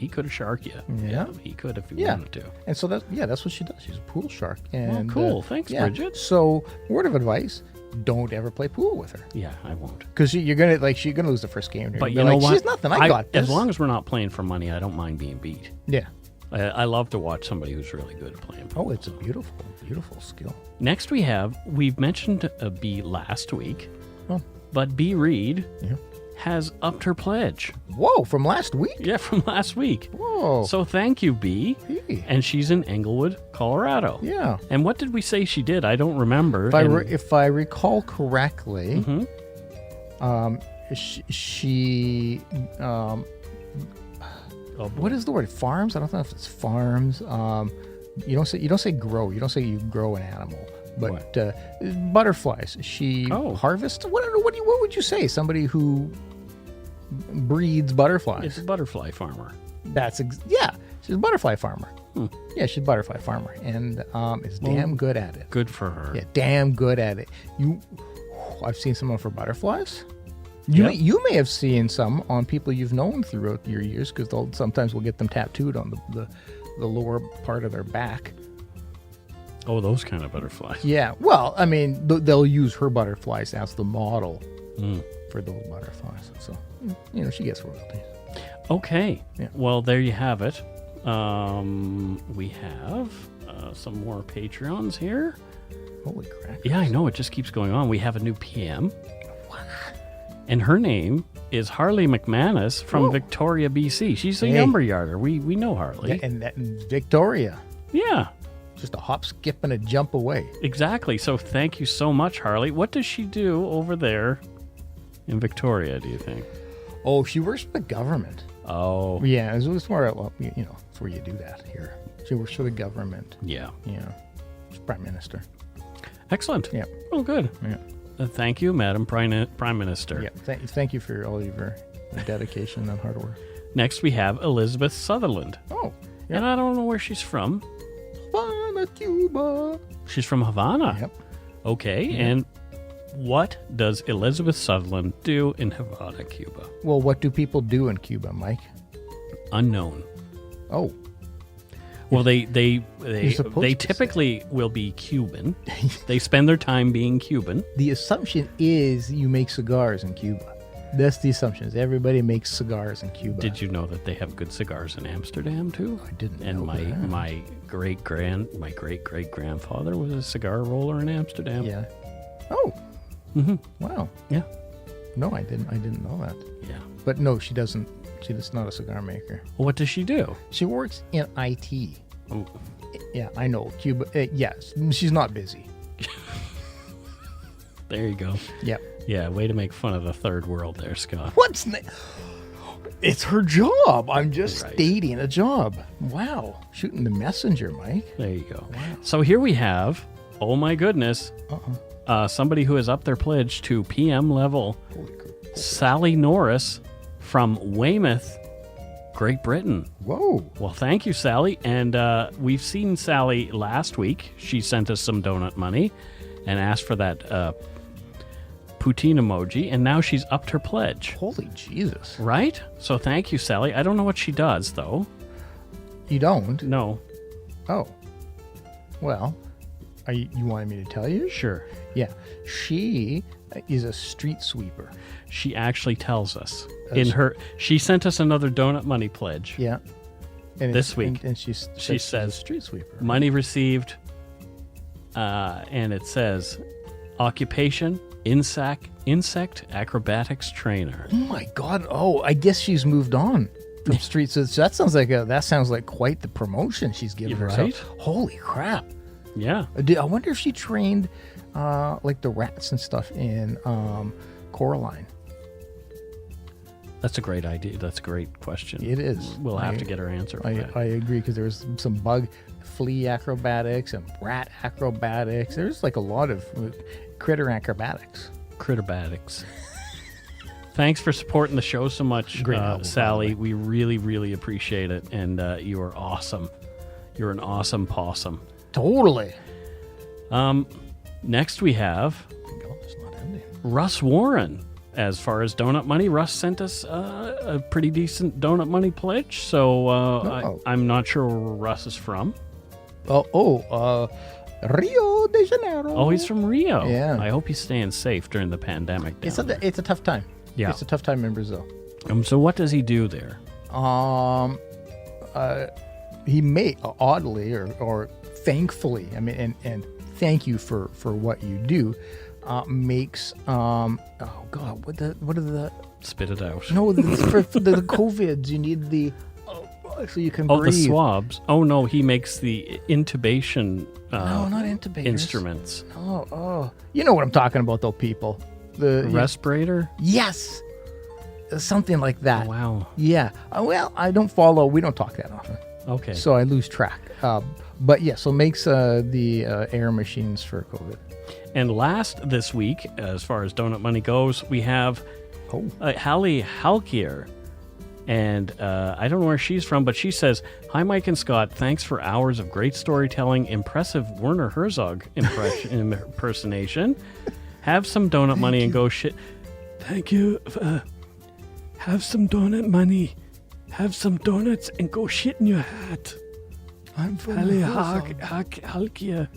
could have sharked you. Yeah, he could if he wanted to. And so that's what she does. She's a pool shark. And cool. Thanks, Bridget. So, word of advice: don't ever play pool with her. Yeah, I won't. Because she's gonna lose the first game. But you know what? She's nothing. I got this. As long as we're not playing for money, I don't mind being beat. Yeah. I love to watch somebody who's really good at playing pool. Oh, it's a beautiful, beautiful skill. Next we've mentioned B last week. Oh. But B. Reed has upped her pledge. Whoa, from last week? Yeah, from last week. Whoa. So thank you, B. Hey. And she's in Englewood, Colorado. Yeah. And what did we say she did? I don't remember. If I recall correctly, she what is the word? Farms? I don't know if it's farms. You don't say grow. You don't say you grow an animal. But butterflies. She harvests. What would you say? Somebody who breeds butterflies. It's a butterfly farmer. She's a butterfly farmer. Yeah, she's a butterfly farmer, and is damn good at it. Good for her. Yeah, damn good at it. I've seen some of her butterflies. You may have seen some on people you've known throughout your years, because sometimes we'll get them tattooed on the lower part of their back. Oh, those kind of butterflies. Yeah. Well, I mean, they'll use her butterflies as the model for those butterflies. So, she gets royalties. Okay. Yeah. Well, there you have it. We have some more Patreons here. Holy crap. Yeah, I know. It just keeps going on. We have a new PM. What? And her name is Harley McManus from Victoria, BC. She's a lumber yarder. We know Harley. Yeah, and Victoria. Yeah. Just a hop, skip, and a jump away. Exactly. So thank you so much, Harley. What does she do over there in Victoria, do you think? Oh, she works for the government. Oh. Yeah, it's more, it's where you do that here. She works for the government. Yeah. Yeah. She's Prime Minister. Excellent. Yeah. Oh, good. Yeah. Thank you, Madam Prime Minister. Yeah. Thank you for all of your dedication and hard work. Next, we have Elizabeth Sutherland. Oh. Yeah. And I don't know where she's from. Havana, Cuba. She's from Havana. Yep. Okay. Yeah. And what does Elizabeth Sutherland do in Havana, Cuba? Well, what do people do in Cuba, Mike? Unknown. Oh. Well, they typically will be Cuban. They spend their time being Cuban. The assumption is you make cigars in Cuba. That's the assumption. Is everybody makes cigars in Cuba. Did you know that they have good cigars in Amsterdam too? I didn't and know that. my great great grandfather was a cigar roller in Amsterdam. Yeah. Oh. Mm-hmm. Wow. Yeah. No, I didn't know that. Yeah. But no, she doesn't. She's not a cigar maker. Well, what does she do? She works in IT. Oh. Yeah, I know. Cuba. Yes, she's not busy. There you go. Yep. Yeah, way to make fun of the third world there, Scott. It's her job. I'm just stating a job. Wow. Shooting the messenger, Mike. There you go. Wow. So here we have, oh my goodness, somebody who has upped their pledge to PM level. Holy crap. Sally Norris from Weymouth, Great Britain. Whoa. Well, thank you, Sally. And we've seen Sally last week. She sent us some donut money and asked for that poutine emoji, and now she's upped her pledge. Holy Jesus. Right? So thank you, Sally. I don't know what she does, though. You don't? No. Oh. Well, you wanted me to tell you? Sure. Yeah. She is a street sweeper. She actually tells us. She sent us another donut money pledge. Yeah. And this week. And she says street sweeper. Right? Money received, and it says occupation, insect acrobatics trainer. Oh my God! Oh, I guess she's moved on from streets. So that sounds like quite the promotion she's given herself. Right? Holy crap! Yeah. I wonder if she trained like the rats and stuff in Coraline. That's a great idea. That's a great question. It is. We'll have to get her answer. I agree, because there was some flea acrobatics and rat acrobatics. There's like a lot of critter acrobatics. Critterbatics. Thanks for supporting the show so much, Sally. We really, really appreciate it. And you are awesome. You're an awesome possum. Totally. Next we have Russ Warren. As far as donut money, Russ sent us a pretty decent donut money pledge. So I'm not sure where Russ is from. Rio de Janeiro. Oh, he's from Rio. Yeah. I hope he's staying safe during the pandemic. It's a tough time. Yeah. It's a tough time in Brazil. So what does he do there? He may, oddly or thankfully, I mean, and thank you for what you do, makes oh God, what are the spit it out? No, for the COVIDs, you need the so you can breathe. The swabs. Oh no, he makes the intubation. No, not intubators. Instruments. Oh, you know what I'm talking about, though, people. The respirator. Yes, something like that. Oh, wow. Yeah. Well, I don't follow. We don't talk that often. Okay. So I lose track. But yeah, so makes the air machines for COVID. And last this week, as far as donut money goes, we have Hallie Halkier. And I don't know where she's from, but she says, "Hi, Mike and Scott. Thanks for hours of great storytelling, impressive Werner Herzog impersonation. Have some donut money and go shit." Thank you. Have some donut money. Have some donuts and go shit in your hat. I'm from Halkia.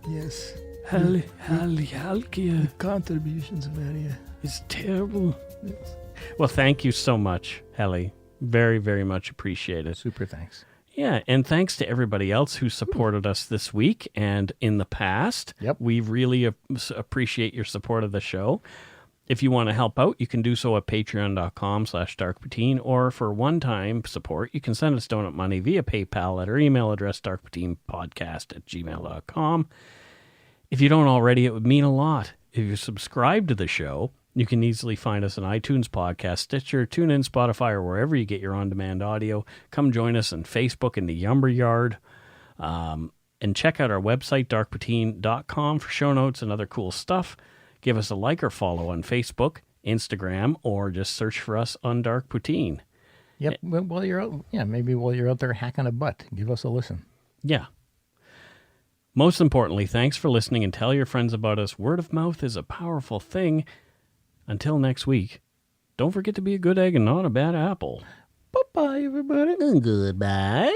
Yes. Halkia. Contributions, Maria. It's terrible. Yes. Well, thank you so much, Helly. Very, very much appreciated. Super thanks. Yeah, and thanks to everybody else who supported us this week and in the past. Yep. We really appreciate your support of the show. If you want to help out, you can do so at patreon.com/darkpoutine, or for one-time support, you can send us donut money via PayPal at our email address, darkpoutinepodcast@gmail.com. If you don't already, it would mean a lot. If you subscribe to the show, you can easily find us on iTunes Podcast, Stitcher, TuneIn, Spotify, or wherever you get your on-demand audio. Come join us on Facebook in the Yumber Yard. And check out our website, darkpoutine.com, for show notes and other cool stuff. Give us a like or follow on Facebook, Instagram, or just search for us on Dark Poutine. Yep. While you're out, maybe while you're out there hacking a butt, give us a listen. Yeah. Most importantly, thanks for listening and tell your friends about us. Word of mouth is a powerful thing. Until next week, don't forget to be a good egg and not a bad apple. Bye-bye, everybody. Goodbye.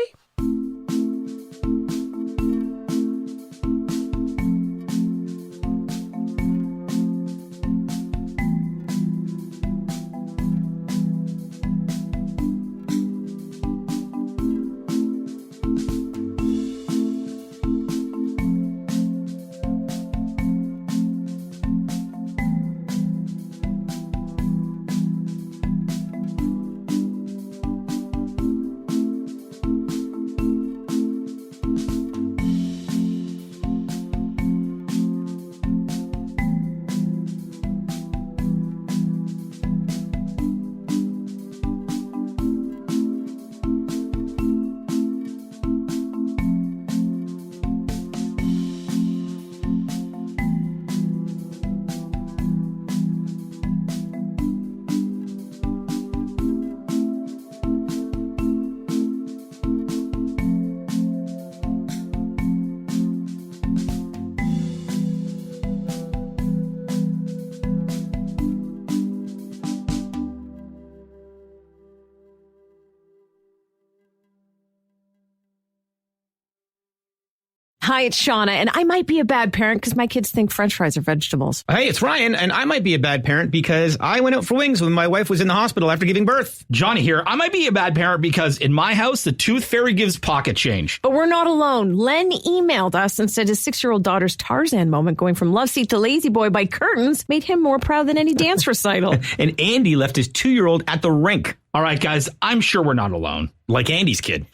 Hi, it's Shauna, and I might be a bad parent because my kids think French fries are vegetables. Hey, it's Ryan, and I might be a bad parent because I went out for wings when my wife was in the hospital after giving birth. Johnny here. I might be a bad parent because in my house, the tooth fairy gives pocket change. But we're not alone. Len emailed us and said his 6-year-old daughter's Tarzan moment going from love seat to lazy boy by curtains made him more proud than any dance recital. And Andy left his 2-year-old at the rink. All right, guys, I'm sure we're not alone. Like Andy's kid.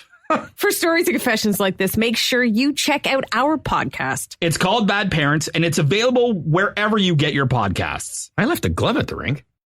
For stories and confessions like this, make sure you check out our podcast. It's called Bad Parents, and it's available wherever you get your podcasts. I left a glove at the rink.